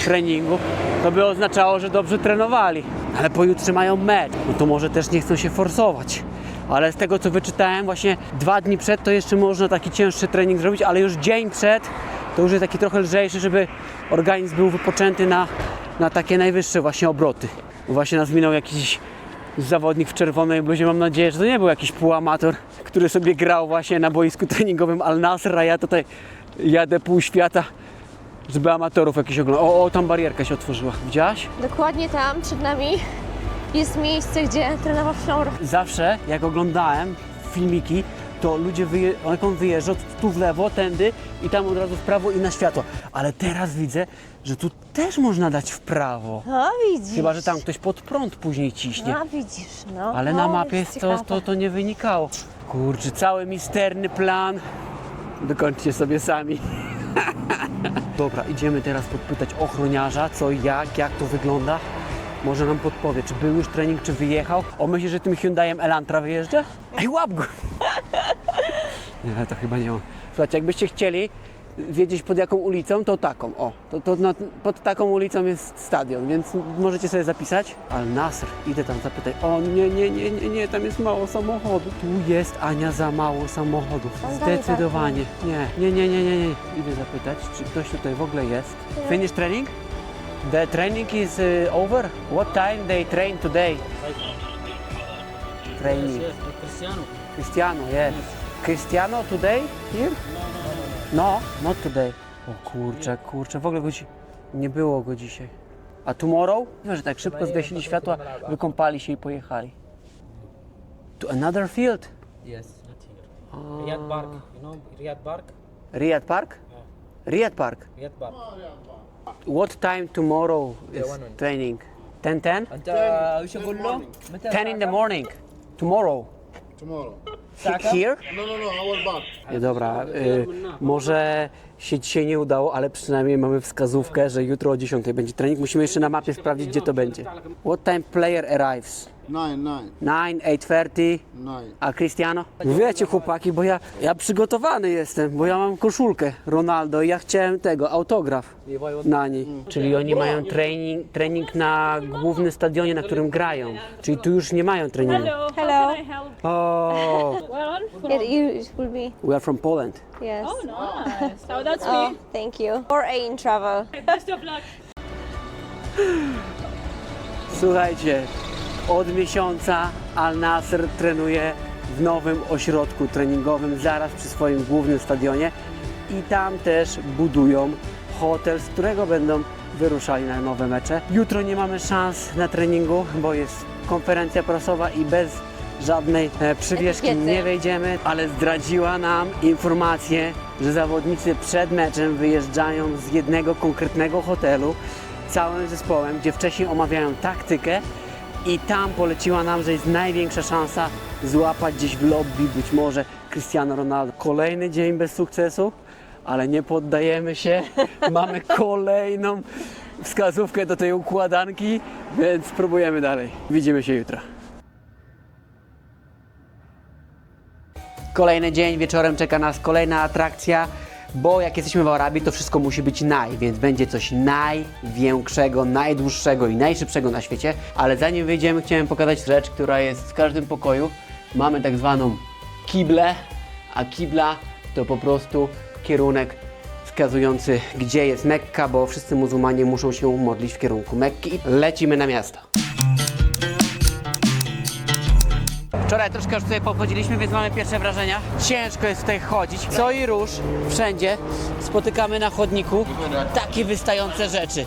treningu. To by oznaczało, że dobrze trenowali. Ale pojutrze mają mecz. No to może też nie chcą się forsować. Ale z tego co wyczytałem, właśnie 2 dni przed to jeszcze można taki cięższy trening zrobić, ale już dzień przed to już jest taki trochę lżejszy, żeby organizm był wypoczęty na takie najwyższe właśnie obroty. Właśnie nas minął jakiś zawodnik w czerwonej bluzie. Mam nadzieję, że to nie był jakiś półamator, który sobie grał właśnie na boisku treningowym Al Nassr, a ja tutaj jadę pół świata, żeby amatorów jakiś oglądać. O, tam barierka się otworzyła. Widziałaś? Dokładnie tam, przed nami, jest miejsce, gdzie trenował Sznur. Zawsze, jak oglądałem filmiki, to ludzie jak on wyjeżdża, tu w lewo, tędy i tam od razu w prawo i na światło. Ale teraz widzę, że tu też można dać w prawo. No widzisz. Chyba że tam ktoś pod prąd później ciśnie. No widzisz, no. Ale no, na mapie jest ciekawe. to nie wynikało. Kurczę, cały misterny plan. Dokończcie sobie sami. Dobra, idziemy teraz podpytać ochroniarza, co i jak to wygląda. Może nam podpowie, czy był już trening, czy wyjechał. O, myślisz, że tym Hyundaiem Elantra wyjeżdża? Ej, łap go! Nie, to chyba nie on. Słuchajcie, jakbyście chcieli wiedzieć pod jaką ulicą, to taką. O, pod taką ulicą jest stadion, więc możecie sobie zapisać. Al Nassr, idę tam zapytać. O, nie, tam jest mało samochodów. Tu jest, Ania, za mało samochodów. Tam dalej Zdecydowanie. Nie. Idę zapytać, czy ktoś tutaj w ogóle jest. Finish training? The training is over? What time they train today? Training. Cristiano, yes. Cristiano today here? No, not today. O kurczę, w ogóle nie było go dzisiaj. A tomorrow? Że tak szybko zgasili światła, wykąpali się i pojechali. To another field? Yes, not here. Riyadh Park, you know Riyadh Park? Riyadh Park? Riyadh Park. Riyadh Park. What time tomorrow is training? 10? أنت وش أقول له؟ متى 10 in the morning. Tomorrow. Here? Nie, dobra, może się dzisiaj nie udało, ale przynajmniej mamy wskazówkę, że jutro o 10 będzie trening. Musimy jeszcze na mapie sprawdzić, gdzie to będzie. What time player arrives? 9, 8:30. A Cristiano? Wiecie chłopaki, bo ja przygotowany jestem, bo ja mam koszulkę Ronaldo i ja chciałem autograf na niej. Czyli oni mają trening na głównym stadionie, na którym grają. Czyli tu już nie mają treningu. Hello. Hello. How can I help? Oh, Well, It will be, we are from Poland. yes. oh, nice. So that's Oh, me. thank you. For in travel. Best of luck. Słuchajcie, od miesiąca Al Nassr trenuje w nowym ośrodku treningowym, zaraz przy swoim głównym stadionie i tam też budują hotel, z którego będą wyruszali na nowe mecze. Jutro nie mamy szans na treningu, bo jest konferencja prasowa i bez żadnej przywieszki Etykiety. nie wejdziemy, ale zdradziła nam informację, że zawodnicy przed meczem wyjeżdżają z jednego konkretnego hotelu całym zespołem, gdzie wcześniej omawiają taktykę i tam poleciła nam, że jest największa szansa złapać gdzieś w lobby być może Cristiano Ronaldo. Kolejny dzień bez sukcesu, ale nie poddajemy się. Mamy kolejną wskazówkę do tej układanki, więc spróbujemy dalej. Widzimy się jutro. Kolejny dzień, wieczorem czeka nas kolejna atrakcja, bo jak jesteśmy w Arabii, to wszystko musi być więc będzie coś największego, najdłuższego i najszybszego na świecie. Ale zanim wyjdziemy, chciałem pokazać rzecz, która jest w każdym pokoju. Mamy tak zwaną kiblę, a kibla to po prostu kierunek wskazujący, gdzie jest Mekka, bo wszyscy muzułmanie muszą się modlić w kierunku Mekki. Lecimy na miasto. Wczoraj troszkę już tutaj pochodziliśmy, więc mamy pierwsze wrażenia. Ciężko jest tutaj chodzić. Co i róż, wszędzie spotykamy na chodniku takie wystające rzeczy,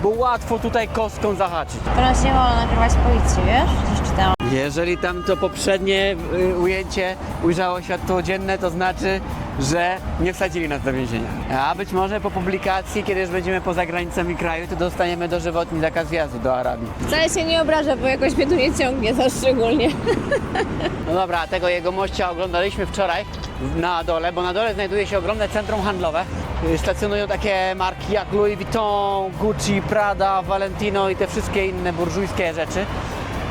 bo łatwo tutaj kostką zahaczyć. Teraz nie wolno nagrywać policji, wiesz? Gdzieś czytałam. Jeżeli tam to poprzednie ujęcie ujrzało światło dzienne, to znaczy, że nie wsadzili nas do więzienia. A być może po publikacji, kiedy już będziemy poza granicami kraju, to dostaniemy dożywotni zakaz wjazdu do Arabii. Wcale się nie obrażę, bo jakoś mnie tu nie ciągnie za szczególnie. No dobra, tego jegomościa oglądaliśmy wczoraj na dole, bo na dole znajduje się ogromne centrum handlowe. Stacjonują takie marki jak Louis Vuitton, Gucci, Prada, Valentino i te wszystkie inne burżujskie rzeczy.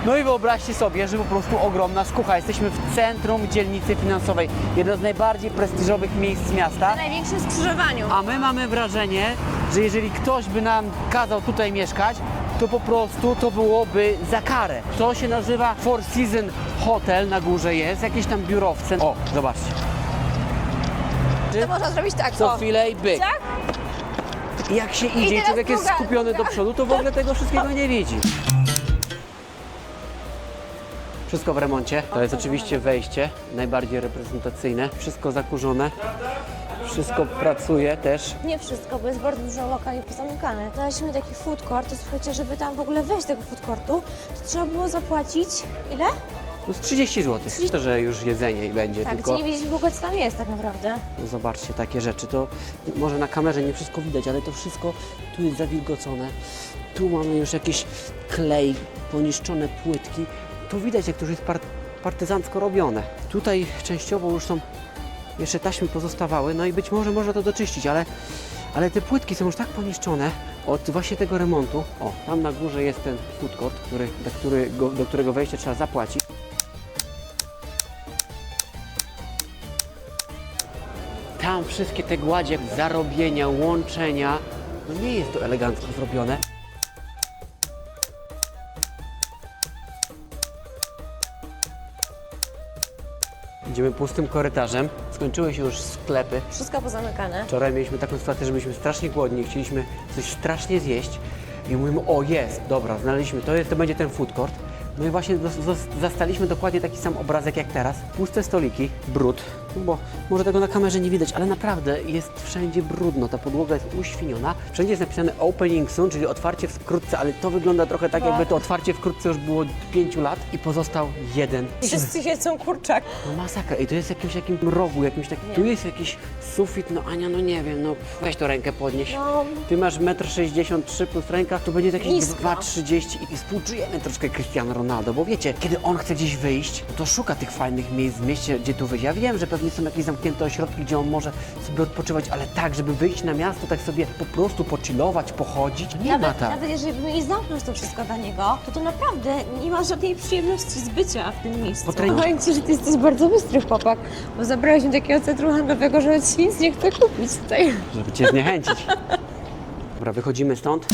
No i wyobraźcie sobie, że po prostu ogromna skucha. Jesteśmy w centrum dzielnicy finansowej, jedno z najbardziej prestiżowych miejsc miasta. Na największym skrzyżowaniu. A my mamy wrażenie, że jeżeli ktoś by nam kazał tutaj mieszkać, to po prostu to byłoby za karę. To się nazywa Four Seasons Hotel, na górze jest, jakieś tam biurowce. O, zobaczcie. To można zrobić tak, Co o. chwilę i byk. Tak? I jak się idzie, teraz człowiek jest druga. skupiony do przodu, to w ogóle tego wszystkiego nie widzi. Wszystko w remoncie. To jest oczywiście wejście, najbardziej reprezentacyjne. Wszystko zakurzone. Wszystko pracuje też. Nie wszystko, bo jest bardzo dużo lokali pozamykane. Znaleźliśmy taki food court, to słuchajcie, żeby tam w ogóle wejść do tego food courtu, to trzeba było zapłacić, ile? No z 30 zł. To, że już jedzenie i będzie, Tak, tylko gdzie nie wiedzieliśmy w ogóle, co tam jest tak naprawdę. no zobaczcie takie rzeczy. To może na kamerze nie wszystko widać, ale to wszystko tu jest zawilgocone. Tu mamy już jakiś klej, poniszczone płytki. Tu widać, jak to już jest partyzancko robione. Tutaj częściowo już są jeszcze taśmy pozostawały, no i być może można to doczyścić, ale te płytki są już tak poniszczone od właśnie tego remontu. O, tam na górze jest ten food court, do którego wejścia trzeba zapłacić. Tam wszystkie te gładzie, zarobienia, łączenia, no nie jest to elegancko zrobione. Idziemy pustym korytarzem. Skończyły się już sklepy. Wszystko pozamykane. Wczoraj mieliśmy taką sytuację, że byliśmy strasznie głodni, chcieliśmy coś strasznie zjeść i mówimy, o jest, dobra, znaleźliśmy, to będzie ten food court. No i właśnie zastaliśmy dokładnie taki sam obrazek jak teraz. Puste stoliki, brud, bo może tego na kamerze nie widać, ale naprawdę jest wszędzie brudno, ta podłoga jest uświniona. Wszędzie jest napisane opening soon, czyli otwarcie wkrótce, ale to wygląda trochę tak, jakby to otwarcie wkrótce już było 5 lat i pozostał jeden. Wszyscy jedzą kurczak. No masakra i to jest w jakimś takim rogu, jakimś takim, tu jest jakiś sufit, no Ania, no nie wiem, no weź to rękę podnieś. No. Ty masz 1,63 m plus ręka, to będzie jakieś Nisko. 2,30 i współczujemy troszkę Cristiano Ronaldo, bo wiecie, kiedy on chce gdzieś wyjść, to szuka tych fajnych miejsc w mieście, gdzie tu wyjść. Ja wiem, że pewnie są jakieś zamknięte ośrodki, gdzie on może sobie odpoczywać, ale tak, żeby wyjść na miasto, tak sobie po prostu pochillować, pochodzić, nie ma tak. Nawet jeżeli by nie zamknąć to wszystko dla niego, to naprawdę nie ma żadnej przyjemności z bycia w tym miejscu. Powiem Ci, że Ty jesteś bardzo bystry chłopak, bo zabrałeś mi takiego centrum handlowego, że Ci nic nie chce kupić tutaj. Żeby Cię zniechęcić. Dobra, wychodzimy stąd.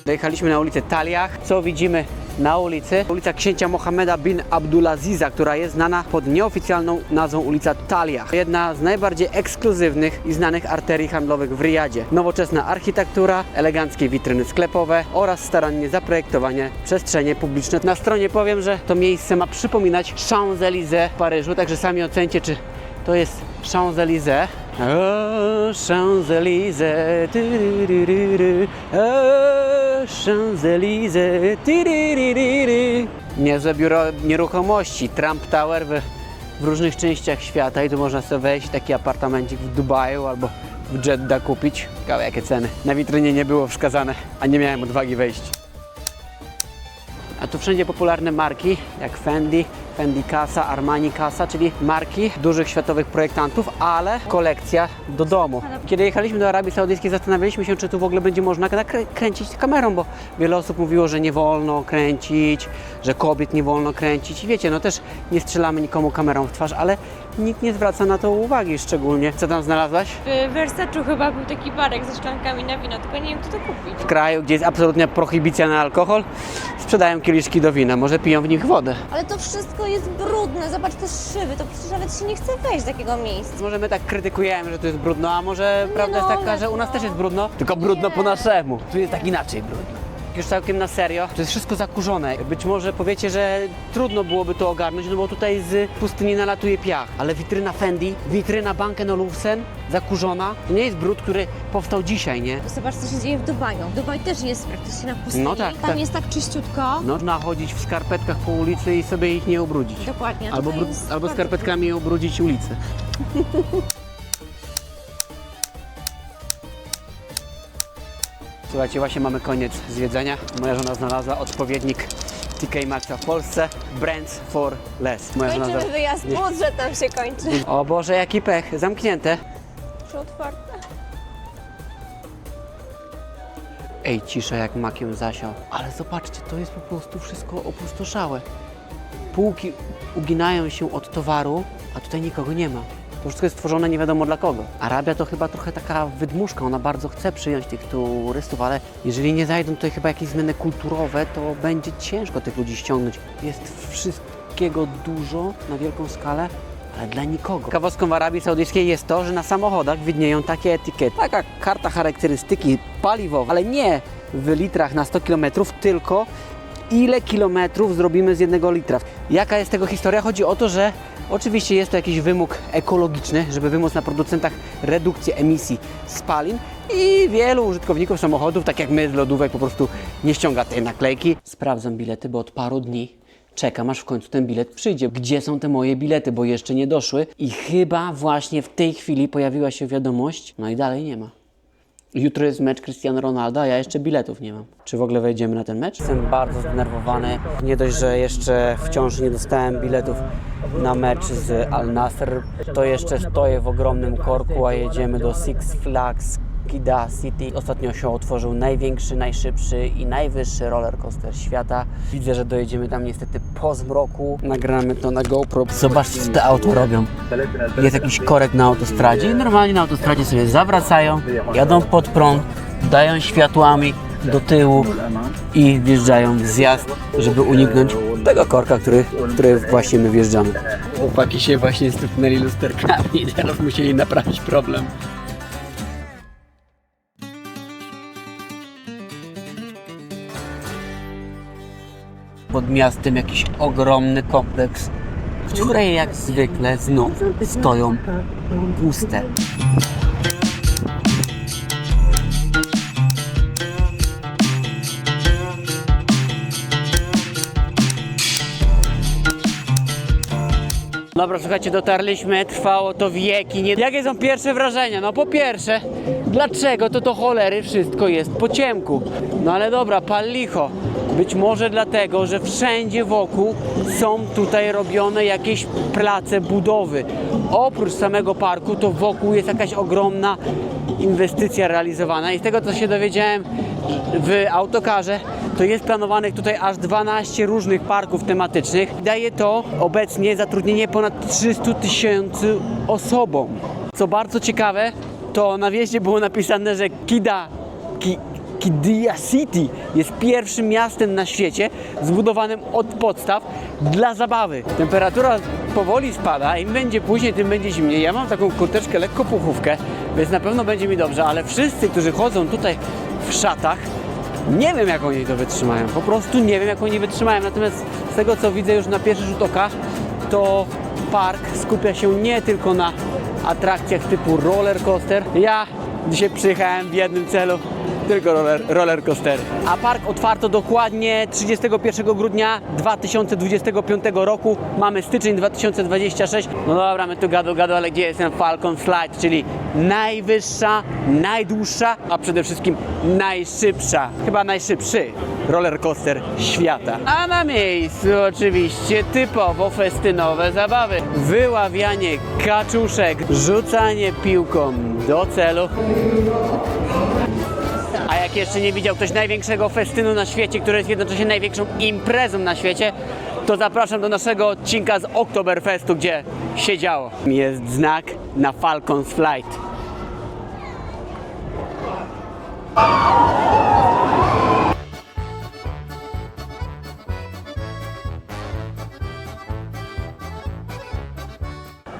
Dojechaliśmy na ulicę Taliach. Co widzimy na ulicy? Ulica księcia Mohammeda bin Abdulaziza, która jest znana pod nieoficjalną nazwą ulica Taliach. Jedna z najbardziej ekskluzywnych i znanych arterii handlowych w Riyadzie. Nowoczesna architektura, eleganckie witryny sklepowe oraz starannie zaprojektowane przestrzenie publiczne. Na stronie powiem, że to miejsce ma przypominać Champs-Élysées w Paryżu, także sami ocencie, czy to jest Champs-Élysées. Oh, Champs-Élysées. Champs-Élysées. Tiriririry. Niezłe biuro nieruchomości. Trump Tower w różnych częściach świata i tu można sobie wejść, taki apartamencik w Dubaju albo w Jeddah kupić. Ciekawe jakie ceny. Na witrynie nie było wskazane, a nie miałem odwagi wejść. A tu wszędzie popularne marki jak Fendi, Fendi Casa, Armani Casa, czyli marki dużych światowych projektantów, ale kolekcja do domu. Kiedy jechaliśmy do Arabii Saudyjskiej, zastanawialiśmy się, czy tu w ogóle będzie można kręcić kamerą, bo wiele osób mówiło, że nie wolno kręcić, że kobiet nie wolno kręcić. I wiecie, no też nie strzelamy nikomu kamerą w twarz, ale nikt nie zwraca na to uwagi szczególnie. Co tam znalazłaś? W Versace chyba był taki barek ze szklankami na wino, tylko nie wiem, co to kupić. W kraju, gdzie jest absolutna prohibicja na alkohol, sprzedają kieliszki do wina, może piją w nich wodę. Ale to wszystko jest brudne, zobacz te szyby, to przecież nawet się nie chce wejść z takiego miejsca. Może my tak krytykujemy, że tu jest brudno, a może prawda jest taka, że u nas też jest brudno, tylko brudno po naszemu. Tu jest tak inaczej brudno. Już całkiem na serio, to jest wszystko zakurzone. Być może powiecie, że trudno byłoby to ogarnąć, no bo tutaj z pustyni nalatuje piach. Ale witryna Fendi, witryna Bang & Olufsen, zakurzona, to nie jest brud, który powstał dzisiaj, nie? Zobacz, co się dzieje w Dubaju. Dubaj też jest praktycznie na pustyni. No tak, Tam tak. jest tak czyściutko. No, można chodzić w skarpetkach po ulicy i sobie ich nie ubrudzić. Dokładnie. Albo, Tutaj jest albo bardzo skarpetkami ubrudzić ulicę. Słuchajcie, właśnie mamy koniec zwiedzania. Moja żona znalazła odpowiednik TK Maxxa w Polsce. Brands for less. Moja żona Kończymy wyjazd, budżet nam się kończy. O Boże, jaki pech. Zamknięte. Przy otwarte. Ej, cisza jak makiem zasiał. Ale zobaczcie, to jest po prostu wszystko opustoszałe. Półki uginają się od towaru, a tutaj nikogo nie ma. To wszystko jest stworzone nie wiadomo dla kogo. Arabia to chyba trochę taka wydmuszka, ona bardzo chce przyjąć tych turystów, ale jeżeli nie zajdą tutaj chyba jakieś zmiany kulturowe, to będzie ciężko tych ludzi ściągnąć. Jest wszystkiego dużo na wielką skalę, ale dla nikogo. Ciekawostką w Arabii Saudyjskiej jest to, że na samochodach widnieją takie etykiety. Taka karta charakterystyki paliwowa, ale nie w litrach na 100 km, tylko ile kilometrów zrobimy z 1 litra. Jaka jest tego historia? Chodzi o to, że oczywiście jest to jakiś wymóg ekologiczny, żeby wymóc na producentach redukcję emisji spalin i wielu użytkowników samochodów, tak jak my z lodówek, po prostu nie ściąga tej naklejki. Sprawdzam bilety, bo od paru dni czekam, aż w końcu ten bilet przyjdzie. Gdzie są te moje bilety, bo jeszcze nie doszły i chyba właśnie w tej chwili pojawiła się wiadomość, no i dalej nie ma. Jutro jest mecz Cristiano Ronaldo, a ja jeszcze biletów nie mam. Czy w ogóle wejdziemy na ten mecz? Jestem bardzo zdenerwowany. Nie dość, że jeszcze wciąż nie dostałem biletów na mecz z Al Nassr, to jeszcze stoję w ogromnym korku, a jedziemy do Six Flags Kida City. Ostatnio się otworzył największy, najszybszy i najwyższy rollercoaster świata. Widzę, że dojedziemy tam niestety po zmroku. Nagramy to na GoPro. Zobaczcie, co te auto robią. Jest jakiś korek na autostradzie i normalnie na autostradzie sobie zawracają, jadą pod prąd, dają światłami do tyłu i wjeżdżają w zjazd, żeby uniknąć tego korka, w który właśnie my wjeżdżamy. Chłopaki się właśnie stuknęli lusterkami i teraz musieli naprawić problem. Pod miastem jakiś ogromny kompleks, które jak zwykle znów stoją puste. Dobra, słuchajcie, dotarliśmy, trwało to wieki. Jakie są pierwsze wrażenia? No po pierwsze, dlaczego to do cholery wszystko jest po ciemku? No ale dobra, pal licho. Być może dlatego, że wszędzie wokół są tutaj robione jakieś place budowy. Oprócz samego parku, to wokół jest jakaś ogromna inwestycja realizowana i z tego, co się dowiedziałem w autokarze, to jest planowanych tutaj aż 12 różnych parków tematycznych. Daje to obecnie zatrudnienie ponad 300 000 osobom. Co bardzo ciekawe, to na wjeździe było napisane, że Qiddiya City jest pierwszym miastem na świecie zbudowanym od podstaw dla zabawy. Temperatura powoli spada, im będzie później, tym będzie zimniej. Ja mam taką kurteczkę, lekko puchówkę, więc na pewno będzie mi dobrze, ale wszyscy, którzy chodzą tutaj w szatach, nie wiem, jak oni to wytrzymają. Po prostu nie wiem, jak oni wytrzymają. Natomiast z tego, co widzę już na pierwszy rzut oka, to park skupia się nie tylko na atrakcjach typu roller coaster. Ja Dzisiaj przyjechałem w jednym celu, tylko roller coastery. A park otwarto dokładnie 31 grudnia 2025 roku. Mamy styczeń 2026. No dobra, my tu gadu, ale gdzie jest ten Falcon Slide, czyli najwyższa, najdłuższa, a przede wszystkim najszybsza, chyba najszybszy roller coaster świata. A na miejscu oczywiście typowo festynowe zabawy. Wyławianie kaczuszek, rzucanie piłką do celu. A jak jeszcze nie widział ktoś największego festynu na świecie, który jest jednocześnie największą imprezą na świecie, to zapraszam do naszego odcinka z Oktoberfestu, gdzie się działo. Jest znak na Falcon's Flight.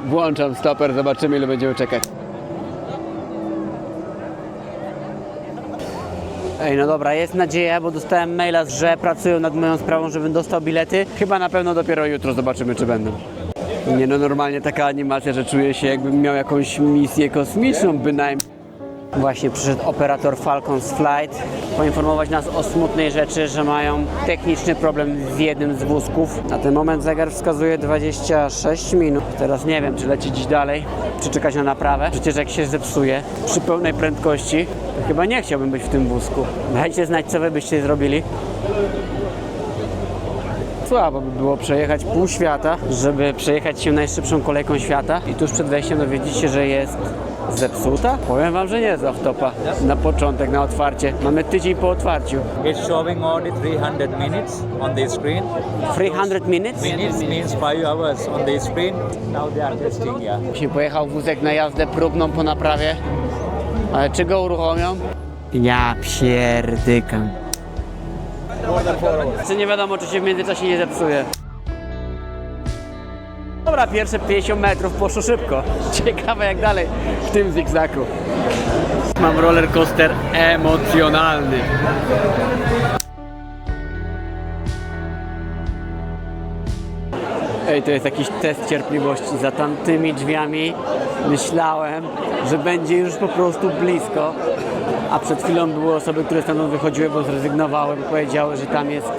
Włączam stoper, zobaczymy ile będziemy czekać. Ej, no dobra, jest nadzieja, bo dostałem maila, że pracują nad moją sprawą, żebym dostał bilety. Chyba na pewno dopiero jutro zobaczymy, czy będą. Nie no, normalnie taka animacja, że czuję się, jakbym miał jakąś misję kosmiczną bynajmniej. Właśnie przyszedł operator Falcon's Flight poinformować nas o smutnej rzeczy, że mają techniczny problem z jednym z wózków. Na ten moment zegar wskazuje 26 minut. Teraz nie wiem, czy lecieć dziś dalej, czy czekać na naprawę. Przecież jak się zepsuje przy pełnej prędkości, to chyba nie chciałbym być w tym wózku. Dajcie znać, co wy byście zrobili. Słabo by było przejechać pół świata, żeby przejechać się najszybszą kolejką świata i tuż przed wejściem dowiedzieć się, że jest zepsuta? Powiem wam, że nie jest off-topa. Na początek, na otwarcie. Mamy tydzień po otwarciu. It's showing only 300 minutes on the screen. 300 minutes? Minutes means 5 hours on the screen. Now they are testing, yeah. Się pojechał wózek na jazdę próbną po naprawie. Ale czy go uruchomią? Ja pierdykam. Czy nie wiadomo, czy się w międzyczasie nie zepsuje. Dobra, pierwsze 50 metrów poszło szybko. Ciekawe jak dalej w tym zigzagu. Mam roller coaster emocjonalny. Ej, to jest jakiś test cierpliwości. Za tamtymi drzwiami myślałem, że będzie już po prostu blisko. A przed chwilą były osoby, które stamtąd wychodziły, bo zrezygnowały, bo powiedziały, że tam jest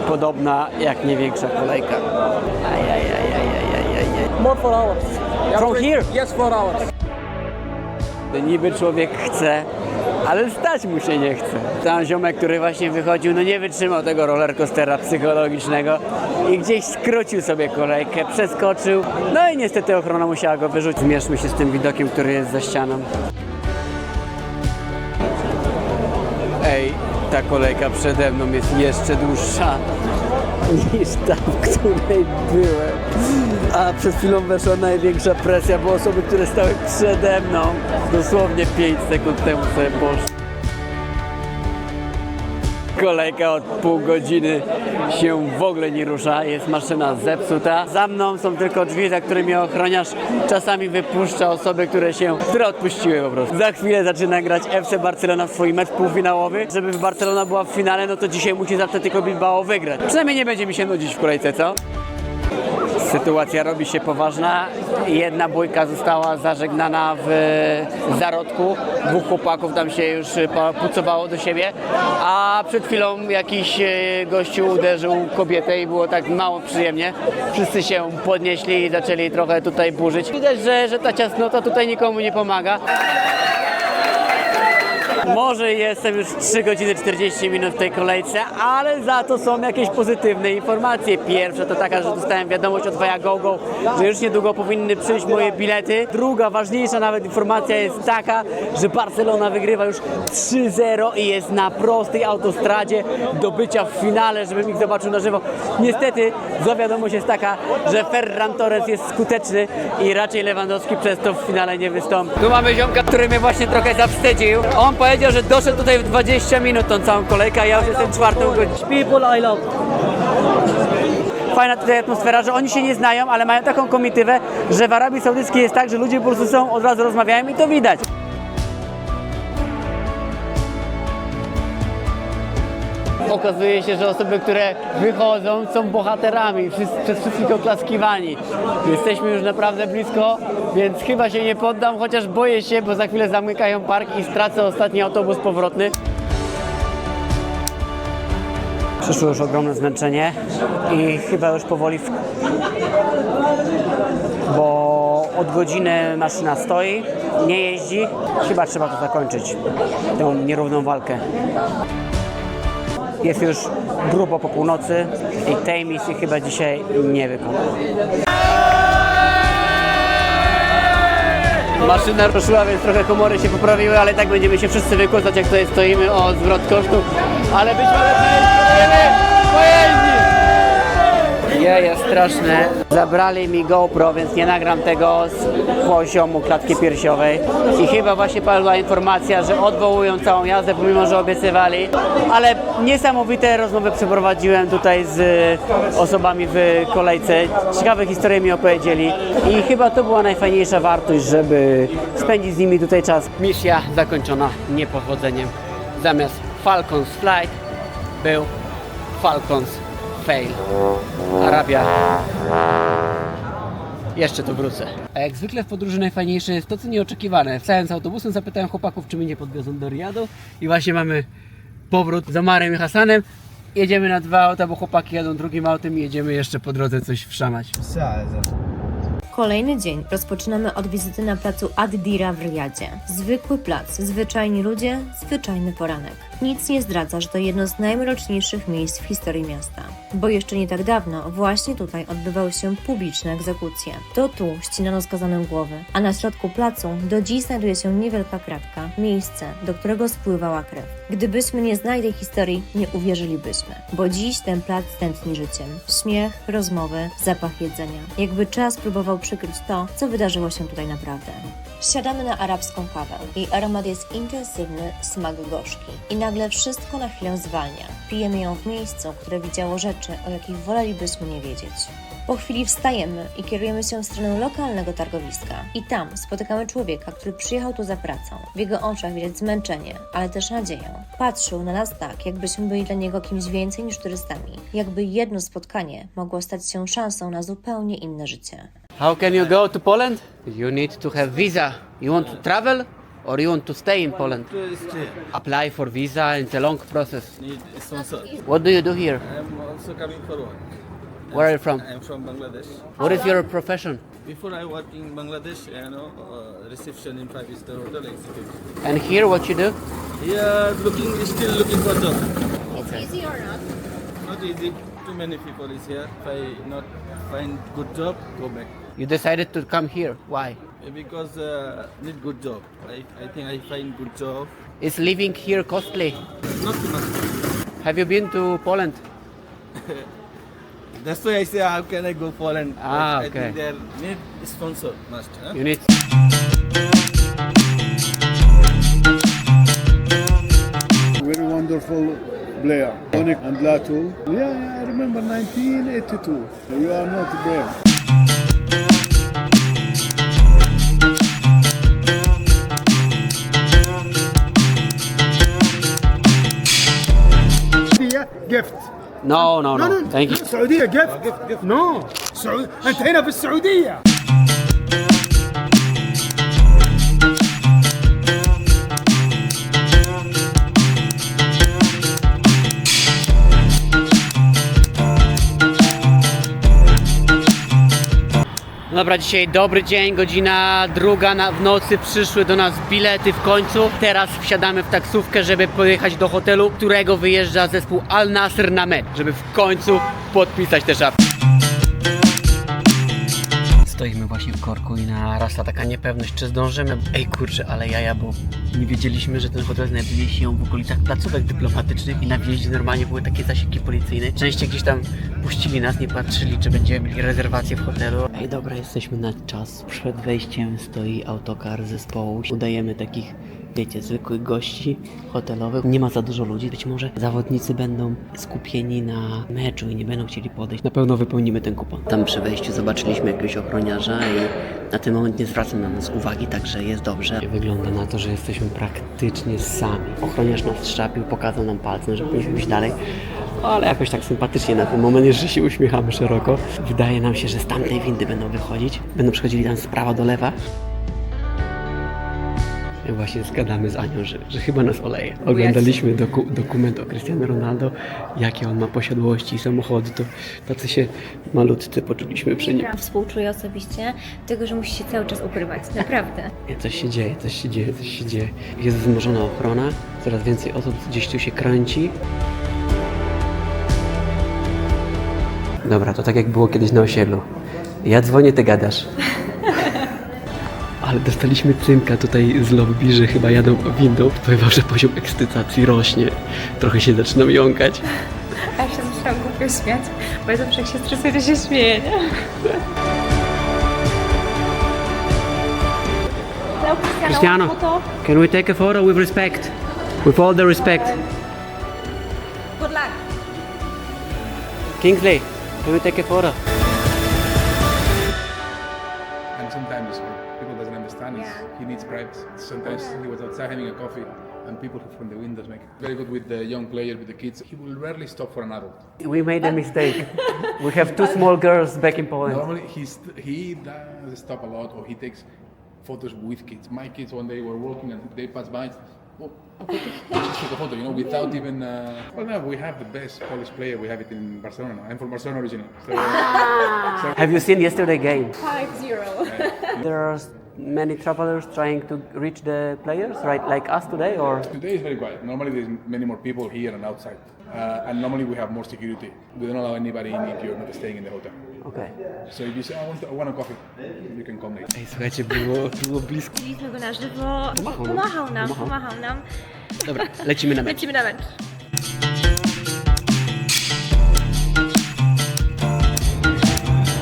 podobna jak nie większa kolejka. More 4 hours. From here? Yes, 4 hours. Niby człowiek chce, ale stać mu się nie chce. Tam ziomek, który właśnie wychodził, no nie wytrzymał tego rollercoastera psychologicznego i gdzieś skrócił sobie kolejkę, przeskoczył, no i niestety ochrona musiała go wyrzucić. Zmierzmy się z tym widokiem, który jest za ścianą. Ej, ta kolejka przede mną jest jeszcze dłuższa niż ta, w której byłem. A przed chwilą weszła największa presja, bo osoby, które stały przede mną dosłownie 5 sekund temu sobie poszły. Kolejka od pół godziny się w ogóle nie rusza, jest maszyna zepsuta. Za mną są tylko drzwi, za którymi ochroniarz czasami wypuszcza osoby, które odpuściły po prostu. Za chwilę zaczyna grać FC Barcelona w swój mecz półfinałowy. Żeby Barcelona była w finale, no to dzisiaj musi z Atletico Bilbao wygrać. Przynajmniej nie będzie mi się nudzić w kolejce, co? Sytuacja robi się poważna. Jedna bójka została zażegnana w zarodku. Dwóch chłopaków tam się już pucowało do siebie. A przed chwilą jakiś gościu uderzył kobietę i było tak mało przyjemnie. Wszyscy się podnieśli i zaczęli trochę tutaj burzyć. Widać, że ta ciasnota tutaj nikomu nie pomaga. Może jestem już 3 godziny 40 minut w tej kolejce, ale za to są jakieś pozytywne informacje. Pierwsza to taka, że dostałem wiadomość od Viagogo, że już niedługo powinny przyjść moje bilety. Druga, ważniejsza nawet informacja jest taka, że Barcelona wygrywa już 3-0 i jest na prostej autostradzie do bycia w finale, żebym ich zobaczył na żywo. Niestety zła wiadomość jest taka, że Ferran Torres jest skuteczny i raczej Lewandowski przez to w finale nie wystąpi. Tu mamy ziomka, który mnie właśnie trochę zawstydził. On powiedział, że doszedł tutaj w 20 minut tą całą kolejkę, a ja już jestem 4. godziną. People I love. Fajna tutaj atmosfera, że oni się nie znają, ale mają taką komitywę, że w Arabii Saudyjskiej jest tak, że ludzie po prostu są, od razu rozmawiają i to widać. okazuje się, że osoby, które wychodzą, są bohaterami, przez wszystkich oklaskiwani. Jesteśmy już naprawdę blisko, więc chyba się nie poddam, chociaż boję się, bo za chwilę zamykają park i stracę ostatni autobus powrotny. Przyszło już ogromne zmęczenie i chyba już powoli, bo od godziny maszyna stoi, nie jeździ. Chyba trzeba to zakończyć, tę nierówną walkę. Jest już grubo po północy i tej misji chyba dzisiaj nie wykonam. Maszyna ruszyła, więc trochę komory się poprawiły, ale tak będziemy się wszyscy wykłócać, jak tutaj stoimy o zwrot kosztów. Ale być może spróbujemy pojeździć! Jeje straszne. Zabrali mi GoPro, więc nie nagram tego z poziomu klatki piersiowej. I chyba właśnie padła informacja, że odwołują całą jazdę, pomimo że obiecywali. Ale niesamowite rozmowy przeprowadziłem tutaj z osobami w kolejce. Ciekawe historie mi opowiedzieli. I chyba to była najfajniejsza wartość, żeby spędzić z nimi tutaj czas. Misja zakończona niepowodzeniem. Zamiast Falcons Flight był Falcons Fail. Arabia. Jeszcze tu wrócę. A jak zwykle w podróży najfajniejsze jest to, co nieoczekiwane. Wstając autobusem, zapytałem chłopaków, czy mnie nie podwiozą do Riyadu. I właśnie mamy powrót z Omarem i Hasanem. Jedziemy na 2 auta, bo chłopaki jadą drugim autem i jedziemy jeszcze po drodze coś wszamać. Kolejny dzień rozpoczynamy od wizyty na placu Ad-Dira w Riyadzie. Zwykły plac, zwyczajni ludzie, zwyczajny poranek. Nic nie zdradza, że to jedno z najmroczniejszych miejsc w historii miasta. Bo jeszcze nie tak dawno właśnie tutaj odbywały się publiczne egzekucje. To tu ścinano skazanym głowy, a na środku placu do dziś znajduje się niewielka kratka, miejsce, do którego spływała krew. Gdybyśmy nie znali tej historii, nie uwierzylibyśmy, bo dziś ten plac tętni życiem. Śmiech, rozmowy, zapach jedzenia. Jakby czas próbował przykryć to, co wydarzyło się tutaj naprawdę. Siadamy na arabską kawę. Jej aromat jest intensywny, smak gorzki. I nagle wszystko na chwilę zwalnia. Pijemy ją w miejscu, które widziało rzeczy, o jakich wolelibyśmy nie wiedzieć. Po chwili wstajemy i kierujemy się w stronę lokalnego targowiska. I tam spotykamy człowieka, który przyjechał tu za pracą. W jego oczach widać zmęczenie, ale też nadzieję. Patrzył na nas tak, jakbyśmy byli dla niego kimś więcej niż turystami. Jakby jedno spotkanie mogło stać się szansą na zupełnie inne życie. How can you go to Poland? You need to have visa. You want to travel or you want to stay in Poland? Apply for visa, it's a long process. Need sponsor. What do you do here? I'm also coming for work. Where are you from? I'm from Bangladesh. What is your profession? Before I worked in Bangladesh, reception in 5-star hotel executive. And here what you do? Yeah, still looking for job. Okay. Easy or not? Not easy. Too many people is here. If I not find good job, go back. You decided to come here. Why? Because need good job. I think I find good job. Is living here costly? Not too much. Have you been to Poland? That's why I say how can I go Poland? Ah, I okay. think they need sponsor must. Huh? You need. Very wonderful player, Tonic and Latu. Yeah, I remember 1982. You are not brave. gift. No. Thank you. السعودية gift. No. أنت هنا في السعودية. No dobra, dzisiaj dobry dzień, godzina 2 w nocy, przyszły do nas bilety w końcu. Teraz wsiadamy w taksówkę, żeby pojechać do hotelu, którego wyjeżdża zespół Al Nasr na mecz, żeby w końcu podpisać te szafy. Stoimy właśnie w korku i narasta taka niepewność, czy zdążymy. Ej kurczę, ale jaja, bo nie wiedzieliśmy, że ten hotel znajduje się w okolicach placówek dyplomatycznych i na wjeździe normalnie były takie zasieki policyjne. Częściej gdzieś tam puścili nas, nie patrzyli, czy będziemy mieli rezerwację w hotelu. Ej dobra, jesteśmy na czas. Przed wejściem stoi autokar zespołu. Udajemy takich wiecie, zwykłych gości hotelowych. Nie ma za dużo ludzi. Być może zawodnicy będą skupieni na meczu i nie będą chcieli podejść. Na pewno wypełnimy ten kupon. Tam przy wejściu zobaczyliśmy jakiegoś ochroniarza i na ten moment nie zwracam na nas uwagi, także jest dobrze. Wygląda na to, że jesteśmy praktycznie sami. Ochroniarz nas strzapił, pokazał nam palcem, że powinniśmy iść dalej. Ale jakoś tak sympatycznie na ten moment, że się uśmiechamy szeroko. Wydaje nam się, że z tamtej windy będą wychodzić. Będą przechodzili tam z prawa do lewa. I właśnie zgadamy z Anią, że chyba nas oleje. Oglądaliśmy dokument o Cristiano Ronaldo, jakie on ma posiadłości i samochody, to tacy się malutcy poczuliśmy przy nim. Współczuję osobiście tego, że musi się cały czas ukrywać. Naprawdę. Nie, coś się dzieje. Jest wzmożona ochrona, coraz więcej osób gdzieś tu się kręci. Dobra, to tak jak było kiedyś na osiedlu. Ja dzwonię, ty gadasz. Ale dostaliśmy cynka tutaj z lobby, że chyba jadą windą. Powiem wam, że poziom ekscytacji rośnie. Trochę się zaczynam jąkać. A ja się zaczęłam głupio śmiać, bo ja zawsze jak się stresuję, to się śmieję, nie? Cristiano, can we take a photo with respect? With all the respect. Good luck. Kingsley, can we take a photo? And sometimes people doesn't understand he needs privacy. Sometimes he was outside having a coffee and people from the windows make it very good with the young players, with the kids. He will rarely stop for an adult. We made a mistake. We have two small girls back in Poland. Normally he does stop a lot, or he takes photos with kids. My kids, when they were walking and they pass by, oh, just take a photo, you know, without even. Well, now we have the best Polish player. We have it in Barcelona. I'm from Barcelona originally. So, Have you seen yesterday's game? 5-0. There are many travelers trying to reach the players, right? Like us today, or? Today is very quiet. Normally there's many more people here and outside. And normally we have more security. We don't allow anybody in if you're not staying in the hotel. Okay. So if you say, I want a coffee, you can come later. Ej, słuchajcie, było blisko. Widzieliśmy go na żywo i pomachał nam. Dobra, lecimy na mecz. Lecimy na mecz.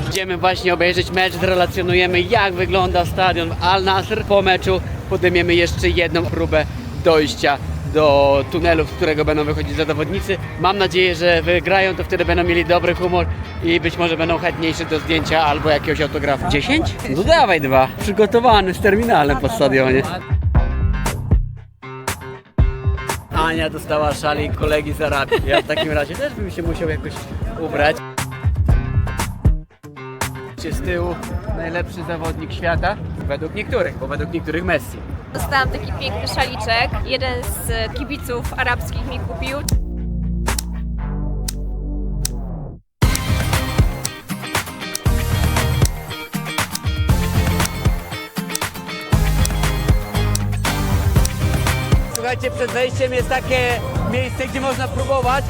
Idziemy właśnie obejrzeć mecz, zrelacjonujemy jak wygląda stadion Al Nassr. Po meczu podejmiemy jeszcze jedną próbę dojścia do tunelu, z którego będą wychodzić zawodnicy. Mam nadzieję, że wygrają, to wtedy będą mieli dobry humor i być może będą chętniejsi do zdjęcia albo jakiegoś autografu. 10? No dawaj 2. Przygotowany z terminalem po stadionie. Ania dostała szali kolegi z Arabii. Ja w takim razie też bym się musiał jakoś ubrać. Z tyłu najlepszy zawodnik świata, według niektórych, bo według niektórych Messi. Dostałam taki piękny szaliczek. Jeden z kibiców arabskich mi kupił. Słuchajcie, przed wejściem jest takie miejsce, gdzie można próbować,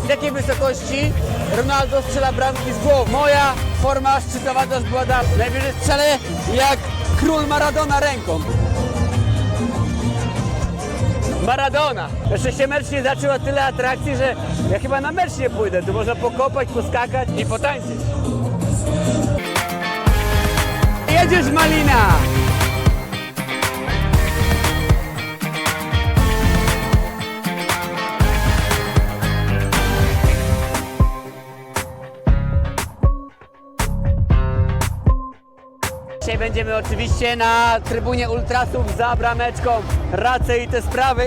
z jakiej wysokości Ronaldo strzela bramki z głowy. Moja forma szczytowa też była dawna. Najwyżej strzelę jak król Maradona ręką. Maradona! Jeszcze się mecz nie zaczął, a tyle atrakcji, że ja chyba na mecz nie pójdę. Tu można pokopać, poskakać i potańczyć. Jedziesz, Malina! Dzisiaj będziemy oczywiście na trybunie ultrasów za brameczką, race i te sprawy.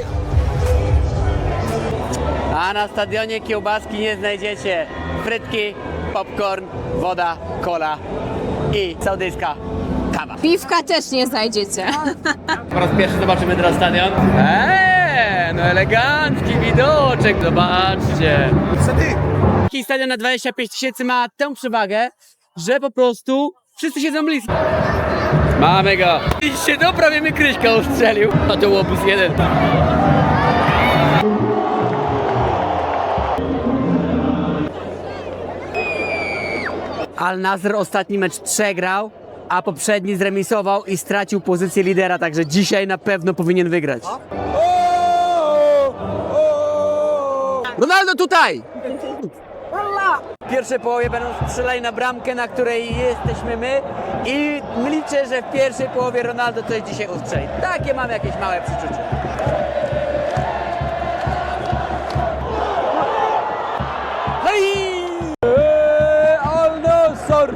A na stadionie kiełbaski nie znajdziecie. Frytki, popcorn, woda, cola i saudyjska kawa. Piwka też nie znajdziecie. Po raz pierwszy zobaczymy teraz stadion. No elegancki widoczek, zobaczcie. Taki stadion na 25 000 ma tę przewagę, że po prostu wszyscy siedzą blisko. Mamy go! Iście, to prawie mnie Kryśka ustrzelił. A to łobuz jeden. Al Nassr ostatni mecz przegrał, a poprzedni zremisował i stracił pozycję lidera, także dzisiaj na pewno powinien wygrać. Ronaldo tutaj! pierwszej połowie będą strzelali na bramkę, na której jesteśmy my i liczę, że w pierwszej połowie Ronaldo coś dzisiaj ustrzeli. Takie mam jakieś małe przeczucie. Hej! Al-Nassr!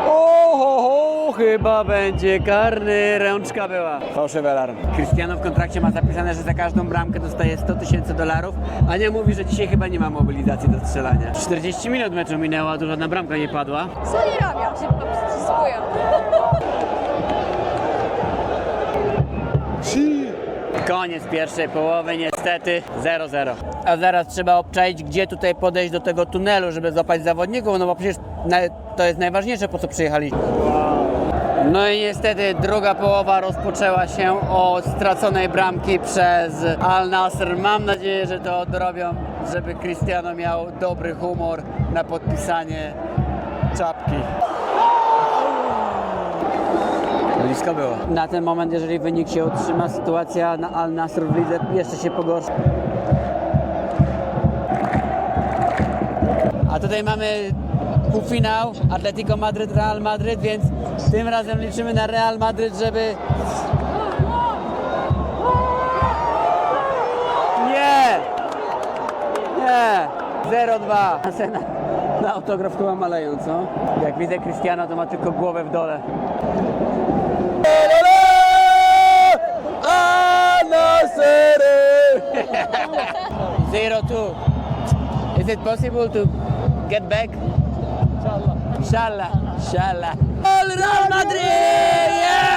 Oho, chyba będzie karny, rączka była. Fałszywy alarm. Cristiano w kontrakcie ma zapisane, że za każdą bramkę dostaje $100,000. Ania mówi, że dzisiaj chyba nie ma mobilizacji do strzelania. 40 minut meczu minęło, a tu żadna bramka nie padła. Co nie robią? Się przyskują. Koniec pierwszej połowy, niestety 0-0. A zaraz trzeba obczaić, gdzie tutaj podejść do tego tunelu, żeby złapać zawodników, no bo przecież to jest najważniejsze, po co przyjechaliśmy. No i niestety druga połowa rozpoczęła się od straconej bramki przez Al-Nassr. Mam nadzieję, że to odrobią, żeby Cristiano miał dobry humor na podpisanie czapki. Blisko było. Na ten moment, jeżeli wynik się utrzyma, sytuacja na Al-Nassr w lidze jeszcze się pogorszy. A tutaj mamy półfinał Atletico Madryt, Real Madryt, więc tym razem liczymy na Real Madryt, żeby... Nie! Nie! 0-2. Na autograf chyba malejąco. Jak widzę Cristiano, to ma tylko głowę w dole. Al-Nassr! 0-2. Is it possible to get back? Inshallah. Inshallah. Real Madrid! Yeah!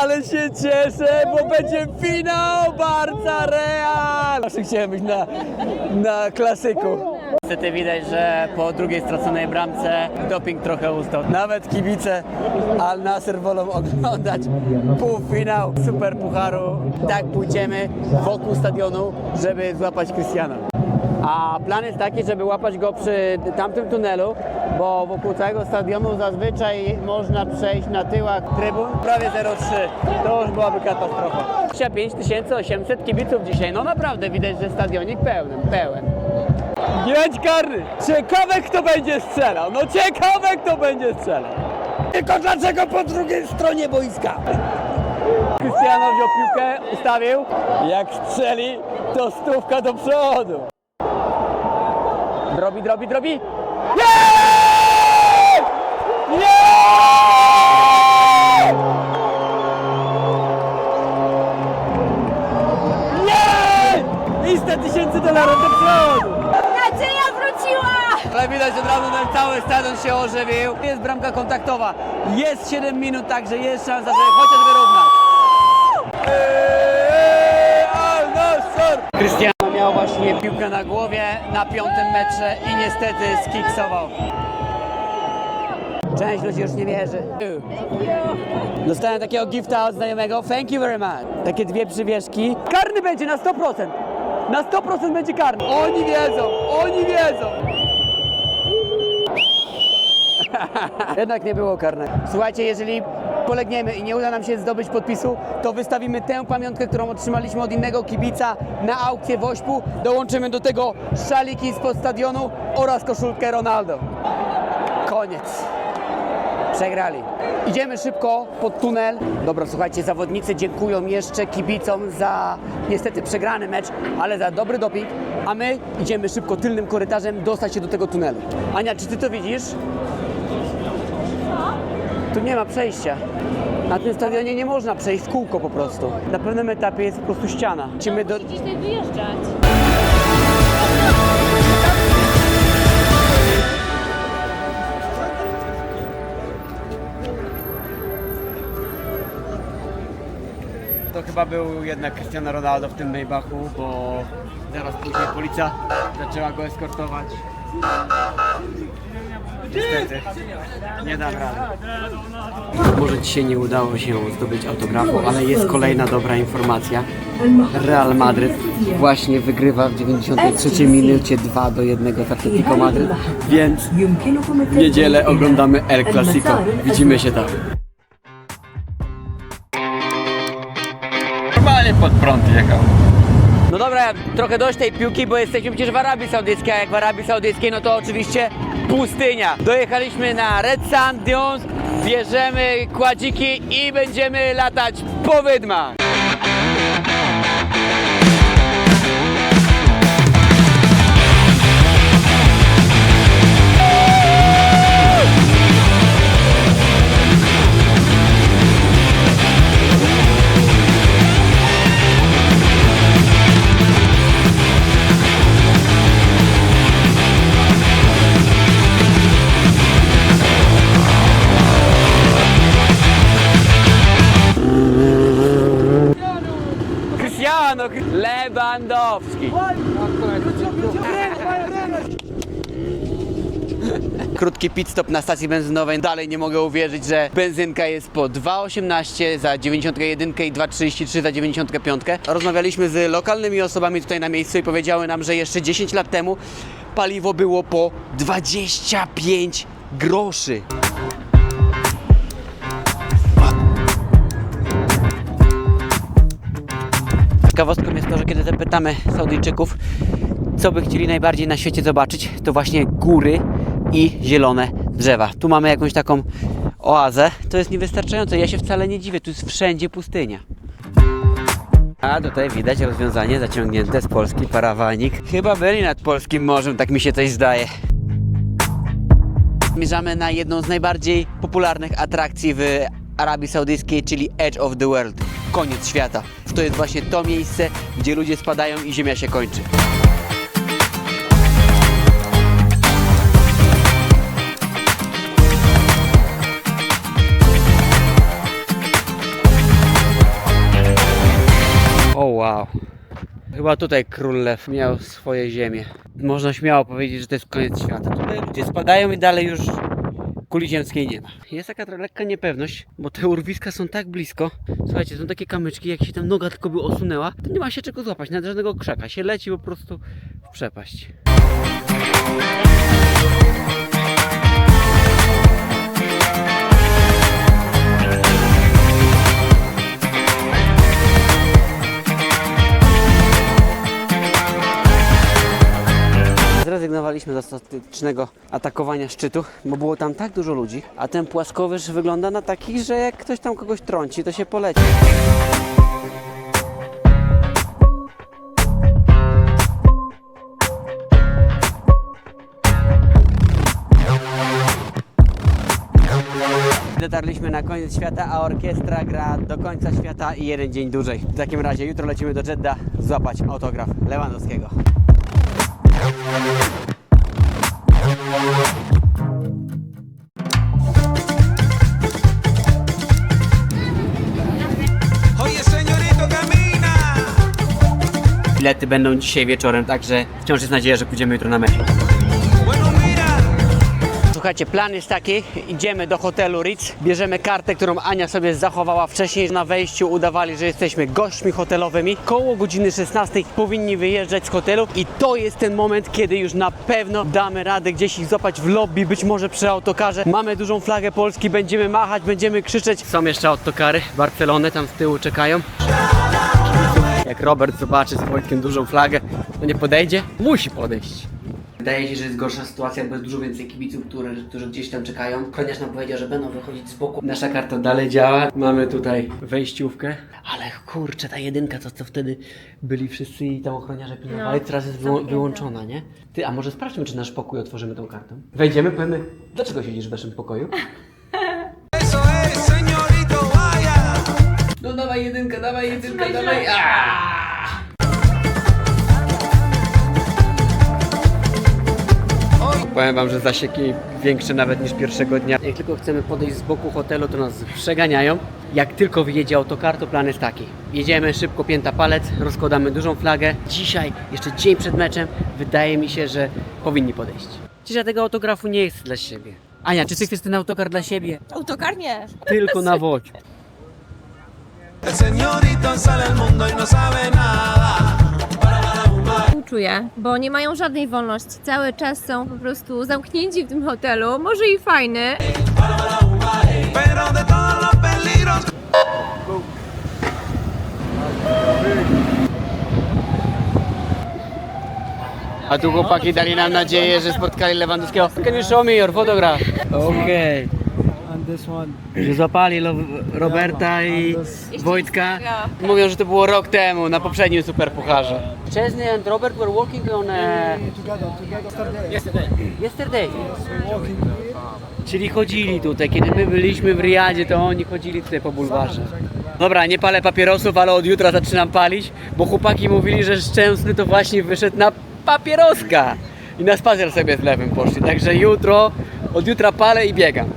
Ale się cieszę, bo będzie finał Barca Real! Zawsze chciałem być na klasyku. Niestety widać, że po drugiej straconej bramce doping trochę ustał. Nawet kibice Al-Nassr wolą oglądać półfinał Superpucharu. Tak pójdziemy wokół stadionu, żeby złapać Cristiano. A plan jest taki, żeby łapać go przy tamtym tunelu, bo wokół całego stadionu zazwyczaj można przejść na tyłach trybun. Prawie 0,3. To już byłaby katastrofa. 25 800 kibiców dzisiaj. No naprawdę widać, że stadionik pełen. Grać karny! Ciekawe, kto będzie strzelał! No ciekawe, kto będzie strzelał! Tylko dlaczego po drugiej stronie boiska? Cristiano wziął piłkę, ustawił. Jak strzeli, to stówka do przodu. Drobi! Nie! Nie! Nie! I $100,000 do przodu! Nadzieja wróciła! Ale widać od razu, ten cały stadion się ożywił. Jest bramka kontaktowa. Jest 7 minut, także jest szansa, żeby chociaż wyrównać. Al-Nassr! Cristiano miał właśnie piłkę na głowie na 5. metrze i niestety skiksował. Część ludzi już nie wierzy. Dostałem takiego gifta od znajomego. Thank you very much. Takie 2 przywieszki. Karny będzie na 100%. Na 100% będzie karny. Oni wiedzą. Jednak nie było karnego. Słuchajcie, jeżeli polegniemy i nie uda nam się zdobyć podpisu, to wystawimy tę pamiątkę, którą otrzymaliśmy od innego kibica na aukcję w Ośpu. Dołączymy do tego szaliki spod stadionu oraz koszulkę Ronaldo. Koniec. Przegrali. Idziemy szybko pod tunel. Dobra, słuchajcie, zawodnicy dziękują jeszcze kibicom za niestety przegrany mecz, ale za dobry doping, a my idziemy szybko tylnym korytarzem dostać się do tego tunelu. Ania, czy ty to widzisz? Tu nie ma przejścia. Na tym stadionie nie można przejść w kółko po prostu. Na pewnym etapie jest po prostu ściana. Musimy do... Gdzieś tutaj wyjeżdżać. To chyba był jednak Cristiano Ronaldo w tym Maybachu, bo zaraz później policja zaczęła go eskortować. Niestety, nie dam rady. Może dzisiaj nie udało się zdobyć autografu, ale jest kolejna dobra informacja. Real Madryt właśnie wygrywa w 93 minucie 2-1 z Atletico Madryt, więc w niedzielę oglądamy El Clasico. Widzimy się tam. Normalnie pod prąd jechał. No dobra, trochę dość tej piłki, bo jesteśmy przecież w Arabii Saudyjskiej, a jak w Arabii Saudyjskiej, no to oczywiście pustynia. Dojechaliśmy na Red Sand Dunes, bierzemy kładziki i będziemy latać po wydmach. Lewandowski. Krótki pit stop na stacji benzynowej. Dalej nie mogę uwierzyć, że benzynka jest po 2,18 za 91 i 2,33 za 95. Rozmawialiśmy z lokalnymi osobami tutaj na miejscu i powiedziały nam, że jeszcze 10 lat temu paliwo było po 25 groszy. Ciekawostką jest to, że kiedy zapytamy Saudyjczyków, co by chcieli najbardziej na świecie zobaczyć, to właśnie góry i zielone drzewa. Tu mamy jakąś taką oazę. To jest niewystarczające. Ja się wcale nie dziwię. Tu jest wszędzie pustynia. A tutaj widać rozwiązanie zaciągnięte z Polski, parawanik. Chyba byli nad polskim morzem, tak mi się coś zdaje. Zmierzamy na jedną z najbardziej popularnych atrakcji w Arabii Saudyjskiej, czyli Edge of the World. Koniec świata. To jest właśnie to miejsce, gdzie ludzie spadają i ziemia się kończy. O wow. Chyba tutaj król lew miał swoje ziemię. Można śmiało powiedzieć, że to jest koniec świata. Tutaj ludzie spadają i dalej już kuli ziemskiej nie ma. Jest taka lekka niepewność, bo te urwiska są tak blisko. Słuchajcie, są takie kamyczki, jak się tam noga tylko by osunęła, to nie ma się czego złapać, nawet żadnego krzaka. Się leci po prostu w przepaść. Zrezygnowaliśmy z ostatecznego atakowania szczytu, bo było tam tak dużo ludzi, a ten płaskowyż wygląda na taki, że jak ktoś tam kogoś trąci, to się poleci. Dotarliśmy na koniec świata, a orkiestra gra do końca świata i jeden dzień dłużej. W takim razie jutro lecimy do Jeddah złapać autograf Lewandowskiego. Oye, señorito, camina. Bilety będą dzisiaj wieczorem, także wciąż jest nadzieja, że pójdziemy jutro na mecz. Słuchajcie, plan jest taki, idziemy do hotelu Ritz, bierzemy kartę, którą Ania sobie zachowała wcześniej. Na wejściu udawali, że jesteśmy gośćmi hotelowymi. Koło godziny 16 powinni wyjeżdżać z hotelu i to jest ten moment, kiedy już na pewno damy radę gdzieś ich złapać w lobby, być może przy autokarze. Mamy dużą flagę Polski, będziemy machać, będziemy krzyczeć. Są jeszcze autokary Barcelony, tam z tyłu czekają. Jak Robert zobaczy z Wojtkiem dużą flagę, to nie podejdzie? Musi podejść. Wydaje się, że jest gorsza sytuacja, bo jest dużo więcej kibiców, którzy gdzieś tam czekają. Ochroniarz nam powiedział, że będą wychodzić z boku. Nasza karta dalej działa. Mamy tutaj wejściówkę. Ale kurczę, ta jedynka, co wtedy byli wszyscy i tam ochroniarze pilnowali, teraz jest wyłączona, nie? Ty, a może sprawdźmy, czy nasz pokój otworzymy tą kartą? Wejdziemy, powiemy, dlaczego siedzisz w naszym pokoju? No dawaj jedynkę, dawaj. Powiem wam, że zasieki większe nawet niż pierwszego dnia. Jak tylko chcemy podejść z boku hotelu, to nas przeganiają. Jak tylko wyjedzie autokar, to plan jest taki. Jedziemy szybko, pięta palec, rozkładamy dużą flagę. Dzisiaj, jeszcze dzień przed meczem, wydaje mi się, że powinni podejść. Przecież ja tego autografu nie chcę dla siebie. Ania, czy ty chcesz ten autokar dla siebie? Autokar nie. Tylko na wodzie. Czuję, bo nie mają żadnej wolności. Cały czas są po prostu zamknięci w tym hotelu. Może i fajny. A tu chłopaki dali nam nadzieję, że spotkali Lewandowskiego. Can you show me your photograph? Okej. Że złapali Roberta i Wojtka. Mówią, że to było rok temu, na poprzednim Superpucharze. Chesney and Robert were working on yesterday. Czyli chodzili tutaj, kiedy my byliśmy w Riyadzie, to oni chodzili tutaj po bulwarze. Dobra, nie palę papierosów, ale od jutra zaczynam palić, bo chłopaki mówili, że Szczęsny to właśnie wyszedł na papieroska. I na spacer sobie z lewym poszli, także od jutra palę i biegam.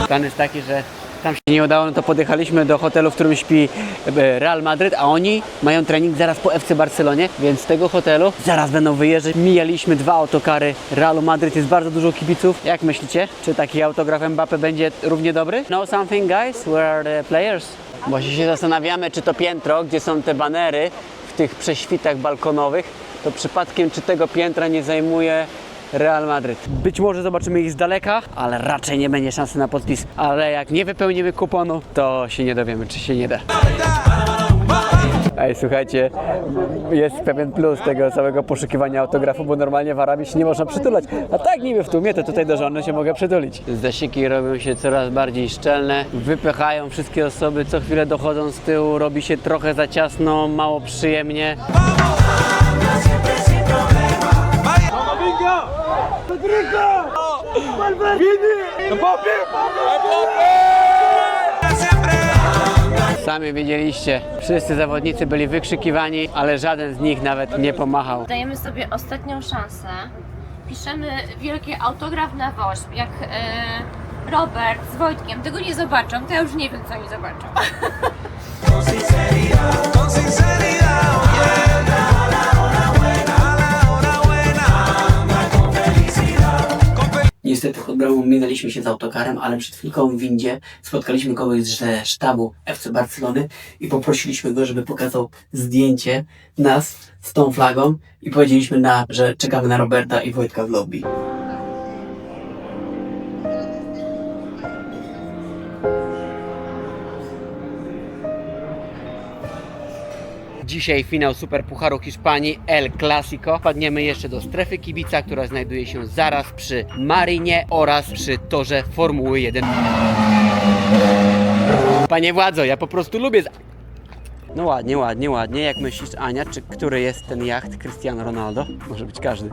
Plan jest taki, że tam się nie udało, no to podjechaliśmy do hotelu, w którym śpi Real Madryt, a oni mają trening zaraz po FC Barcelonie, więc z tego hotelu zaraz będą wyjeżdżać. Mijaliśmy 2 autokary Realu Madryt, jest bardzo dużo kibiców. Jak myślicie, czy taki autograf Mbappé będzie równie dobry? Know something, guys? Where are the players? Właśnie się zastanawiamy, czy to piętro, gdzie są te banery w tych prześwitach balkonowych, to przypadkiem czy tego piętra nie zajmuje Real Madryt. Być może zobaczymy ich z daleka, ale raczej nie będzie szansy na podpis. Ale jak nie wypełnimy kuponu, to się nie dowiemy, czy się nie da. Ej, słuchajcie, jest pewien plus tego całego poszukiwania autografu, bo normalnie w Arabii się nie można przytulać. A tak niby w tłumie, to tutaj do żony się mogę przytulić. Zasieki robią się coraz bardziej szczelne, wypychają wszystkie osoby, co chwilę dochodzą z tyłu, robi się trochę za ciasno, mało przyjemnie. Sami widzieliście, wszyscy zawodnicy byli wykrzykiwani, ale żaden z nich nawet nie pomachał. Dajemy sobie ostatnią szansę. Piszemy wielki autograf na woźb, jak Robert z Wojtkiem. Tego nie zobaczą, to ja już nie wiem, co oni zobaczą. Niestety pod bramą minęliśmy się z autokarem, ale przed chwilką w windzie spotkaliśmy kogoś ze sztabu FC Barcelony i poprosiliśmy go, żeby pokazał zdjęcie nas z tą flagą i powiedzieliśmy, że czekamy na Roberta i Wojtka w lobby. Dzisiaj finał Superpucharu Hiszpanii El Clasico. Wpadniemy jeszcze do strefy kibica, która znajduje się zaraz przy Marinie oraz przy torze Formuły 1. Panie władzo, ja po prostu lubię... No ładnie, ładnie, ładnie. Jak myślisz, Ania, czy który jest ten jacht Cristiano Ronaldo? Może być każdy.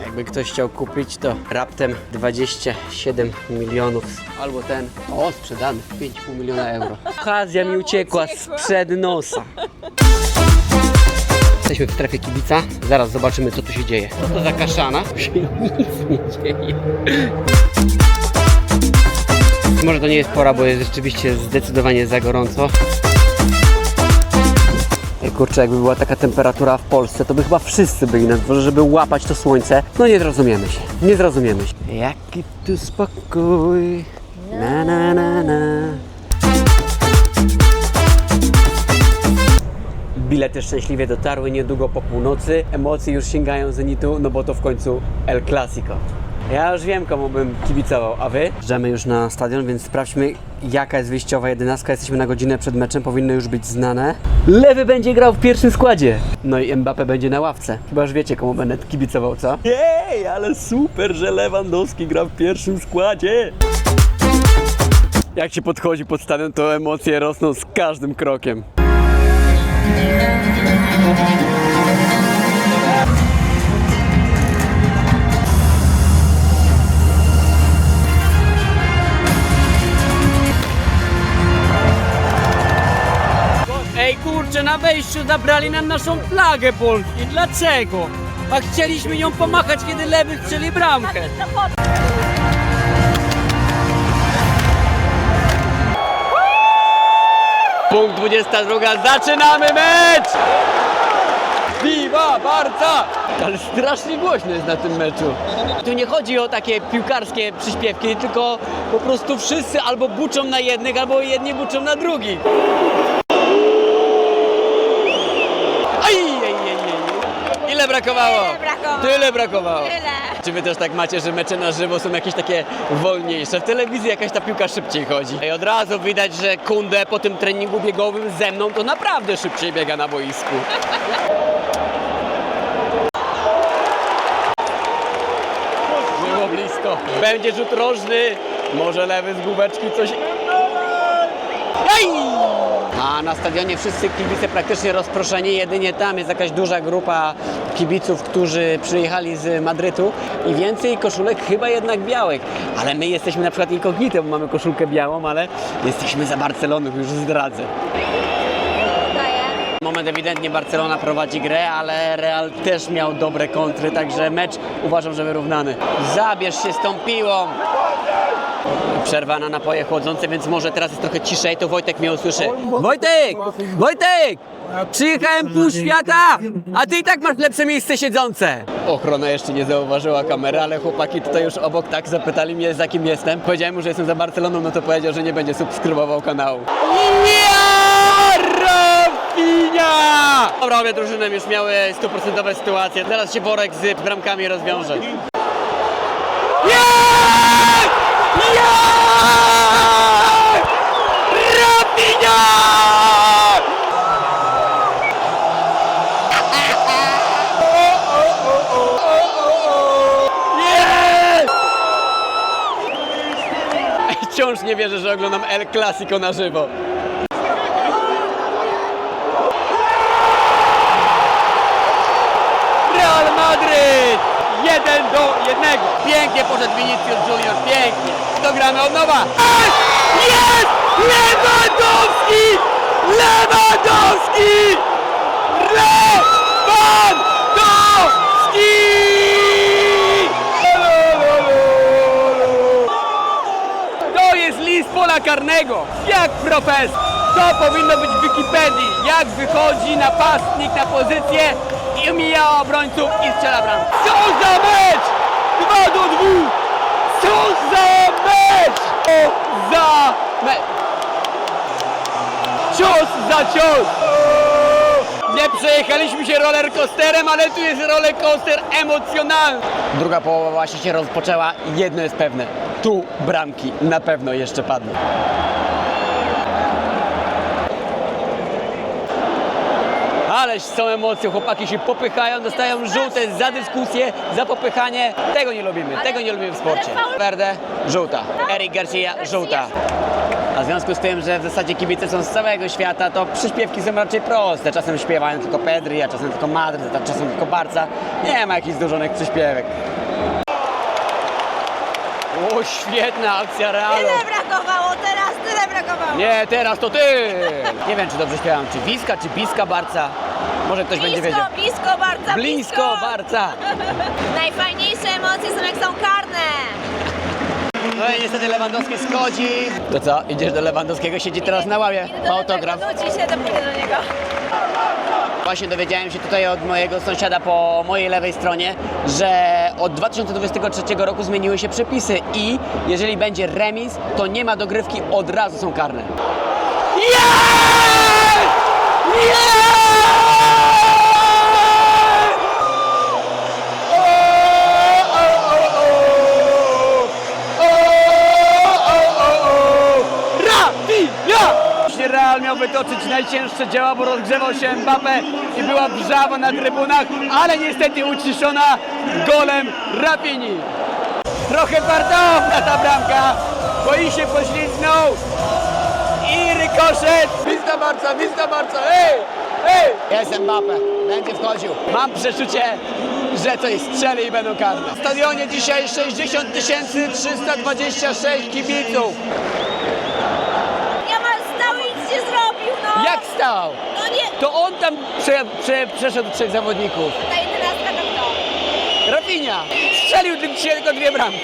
Jakby ktoś chciał kupić, to raptem 27 milionów. Albo ten, sprzedany, 5,5 miliona euro. Okazja mi uciekła sprzed nosa. Jesteśmy w strefie kibica, zaraz zobaczymy, co tu się dzieje. Co to za kaszana? Tu się nic nie dzieje. Może to nie jest pora, bo jest rzeczywiście zdecydowanie za gorąco. Kurczę, jakby była taka temperatura w Polsce, to by chyba wszyscy byli na dworze, żeby łapać to słońce. No nie zrozumiemy się, nie zrozumiemy się. Jaki tu spokój, na na na na. Bilety szczęśliwie dotarły niedługo po północy. Emocje już sięgają zenitu, no bo to w końcu El Clasico. Ja już wiem, komu bym kibicował, a wy? Jeżdżamy już na stadion, więc sprawdźmy, jaka jest wyjściowa 11. Jesteśmy na godzinę przed meczem, powinno już być znane. Lewy będzie grał w pierwszym składzie. No i Mbappé będzie na ławce. Chyba już wiecie, komu będę kibicował, co? Jej, ale super, że Lewandowski gra w pierwszym składzie. Jak się podchodzi pod stadion, to emocje rosną z każdym krokiem. Ej kurczę, na wejściu zabrali nam naszą flagę Polski. Dlaczego? A chcieliśmy nią pomachać, kiedy Lewy strzeli bramkę. Punkt 22. Zaczynamy mecz! Viva Barca! Ale strasznie głośno jest na tym meczu. Tu nie chodzi o takie piłkarskie przyśpiewki, tylko po prostu wszyscy albo buczą na jednych, albo jedni buczą na drugich. Ile brakowało! Tyle brakowało. Tyle brakowało! Tyle. Czy wy też tak macie, że mecze na żywo są jakieś takie wolniejsze? W telewizji jakaś ta piłka szybciej chodzi. I od razu widać, że Kunde po tym treningu biegowym ze mną to naprawdę szybciej biega na boisku. Było blisko. Będzie rzut rożny. Może lewy z główeczki coś... Aj! A na stadionie wszyscy kibice praktycznie rozproszeni, jedynie tam jest jakaś duża grupa kibiców, którzy przyjechali z Madrytu i więcej koszulek chyba jednak białych. Ale my jesteśmy na przykład incognito, bo mamy koszulkę białą, ale jesteśmy za Barceloną, już zdradzę. Moment ewidentnie Barcelona prowadzi grę, ale Real też miał dobre kontry, także mecz uważam, że wyrównany. Zabierz się z tą piłą! Przerwa na napoje chłodzące, więc może teraz jest trochę ciszej, to Wojtek mnie usłyszy. Wojtek! Wojtek! Przyjechałem pół świata, a ty i tak masz lepsze miejsce siedzące. Ochrona jeszcze nie zauważyła kamery, ale chłopaki tutaj już obok tak zapytali mnie, za kim jestem. Powiedziałem mu, że jestem za Barceloną, no to powiedział, że nie będzie subskrybował kanału. Rafinha! Dobra, obie drużyny już miały 100% sytuacje. Teraz się worek z bramkami rozwiąże. Rafinha! Wciąż nie wierzę, że oglądam El Clasico na żywo. Real Madryt! 1-1. Pięknie poszedł Vinicius Junior, pięknie. Dogramy od nowa. Jest! Lewandowski! Lewandowski! Lewandowski! To jest list pola karnego. Jak profesor. To powinno być w Wikipedii. Jak wychodzi napastnik na pozycję i omija obrońców i strzela bramkę. Co za mecz! 2-2! Co za mecz! Co za mecz! Cios za cios! Nie przejechaliśmy się rollercoasterem, ale tu jest rollercoaster emocjonalny. Druga połowa właśnie się rozpoczęła i jedno jest pewne. Tu bramki na pewno jeszcze padną. Ależ są emocje, chłopaki się popychają, dostają żółte za dyskusję, za popychanie. Tego nie lubimy w sporcie. Verde, żółta. Eric Garcia, żółta. A w związku z tym, że w zasadzie kibice są z całego świata, to przyśpiewki są raczej proste. Czasem śpiewają tylko Pedri, a czasem tylko Madryt, a czasem tylko Barca. Nie ma jakichś zdłużonych przyśpiewek. O, świetna akcja Realu. Tyle brakowało, teraz tyle brakowało. Nie, teraz to ty! Nie wiem, czy dobrze śpiewam, czy Wiska, czy Biska Barca. Może ktoś będzie wiedział. Blisko, bardzo Blisko Barca! Najfajniejsze emocje są jak są karne. No i niestety Lewandowski schodzi. To co, idziesz do Lewandowskiego, siedzi teraz na ławie. Autograf. Nuci się, to pójdę do niego. Właśnie dowiedziałem się tutaj od mojego sąsiada po mojej lewej stronie, że od 2023 roku zmieniły się przepisy i jeżeli będzie remis, to nie ma dogrywki, od razu są karne. Jest! Jest! Real miał wytoczyć najcięższe dzieła, bo rozgrzewał się Mbappé i była wrzawa na trybunach, ale niestety uciszona golem Rafinhi. Trochę fartowna ta bramka, bo i się poślizgnął i rykoszet. Vista Barca, ej! Jest Mbappé, będzie wchodził. Mam przeczucie, że coś strzeli i będą karne. W stadionie dzisiaj 60 326 kibiców. Zrobił, no! Jak stał? No nie! To on tam przeszedł trzech zawodników. Ta 11 to kto? Rafinha strzelił dzisiaj tylko 2 bramki.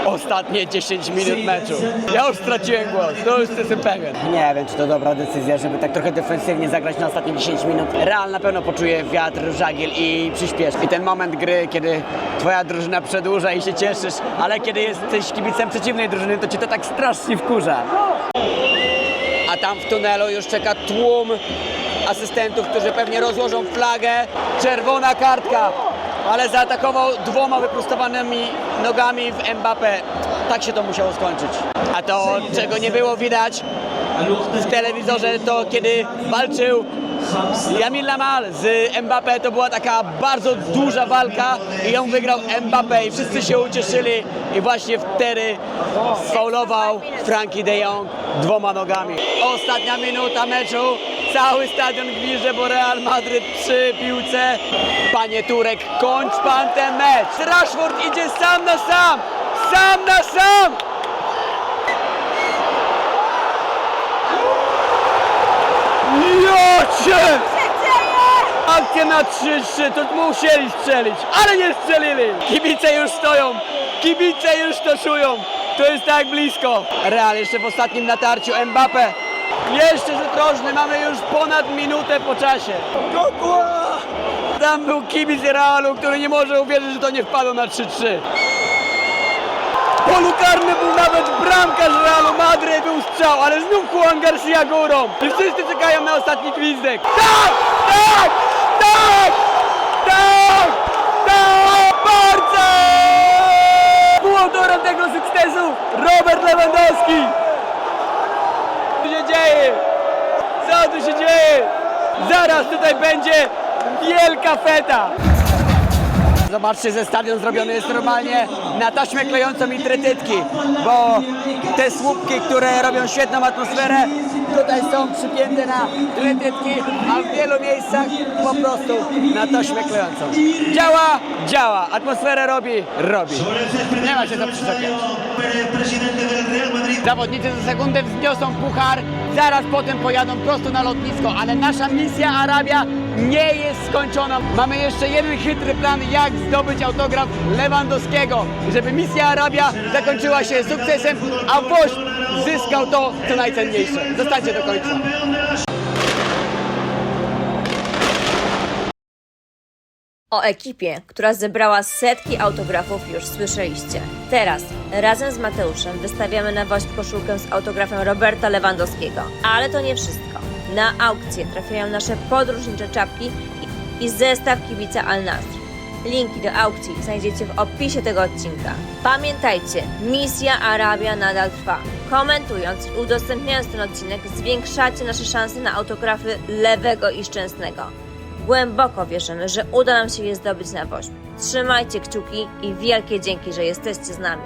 Ostatnie 10 minut meczu. Ja już straciłem głos, to już jestem pewien. Nie wiem, czy to dobra decyzja, żeby tak trochę defensywnie zagrać na ostatnie 10 minut. Real na pewno poczuje wiatr, żagiel i przyspieszy. I ten moment gry, kiedy twoja drużyna przedłuża i się cieszysz, ale kiedy jesteś kibicem przeciwnej drużyny, to cię to tak strasznie wkurza. A tam w tunelu już czeka tłum asystentów, którzy pewnie rozłożą flagę. Czerwona kartka, ale zaatakował dwoma wyprostowanymi nogami w Mbappé. Tak się to musiało skończyć. A to, czego nie było widać w telewizorze, to kiedy walczył Lamine Yamal z Mbappé, to była taka bardzo duża walka i ją wygrał Mbappé i wszyscy się ucieszyli i właśnie wtedy sfaulował Frankie de Jong dwoma nogami. Ostatnia minuta meczu, cały stadion gwizdże, bo Real Madryt przy piłce. Panie Turek, kończ pan ten mecz. Rashford idzie sam na sam, sam na sam. Jocie! Akcja na 3-3, to musieli strzelić, ale nie strzelili. Kibice już stoją, kibice już to czują. To jest tak blisko. Real jeszcze w ostatnim natarciu, Mbappé. Jeszcze zadrożny, mamy już ponad minutę po czasie. Tam był kibic Realu, który nie może uwierzyć, że to nie wpadło na 3-3. Polu karnym był nawet bramkarz Realu Madryt, był strzał, ale znów Juan Garcia górą. I wszyscy czekają na ostatni gwizdek. Tak! Tak! Tak! Tak! Tak! Barca! Współautorem tego sukcesu Robert Lewandowski. Co tu się dzieje? Co tu się dzieje? Zaraz tutaj będzie wielka feta. Zobaczcie, że stadion zrobiony jest normalnie na taśmę klejącą i trytytki, bo te słupki, które robią świetną atmosferę, tutaj są przypięte na trytytki, a w wielu miejscach po prostu na taśmę klejącą. Działa, działa, atmosferę robi, robi. Nie ma się co przyczepiać. Zawodnicy za sekundę wzniosą puchar, zaraz potem pojadą prosto na lotnisko, ale nasza misja Arabia nie jest skończona. Mamy jeszcze jeden chytry plan, jak zdobyć autograf Lewandowskiego, żeby misja Arabia zakończyła się sukcesem, a Woźb zyskał to, co najcenniejsze. Zostańcie do końca. O ekipie, która zebrała setki autografów, już słyszeliście. Teraz razem z Mateuszem wystawiamy na Woźb koszulkę z autografem Roberta Lewandowskiego. Ale to nie wszystko. Na aukcję trafiają nasze podróżnicze czapki i zestaw kibica Al Nassr. Linki do aukcji znajdziecie w opisie tego odcinka. Pamiętajcie, misja Arabia nadal trwa. Komentując i udostępniając ten odcinek zwiększacie nasze szanse na autografy Lewego i Szczęsnego. Głęboko wierzymy, że uda nam się je zdobyć na Woźb. Trzymajcie kciuki i wielkie dzięki, że jesteście z nami.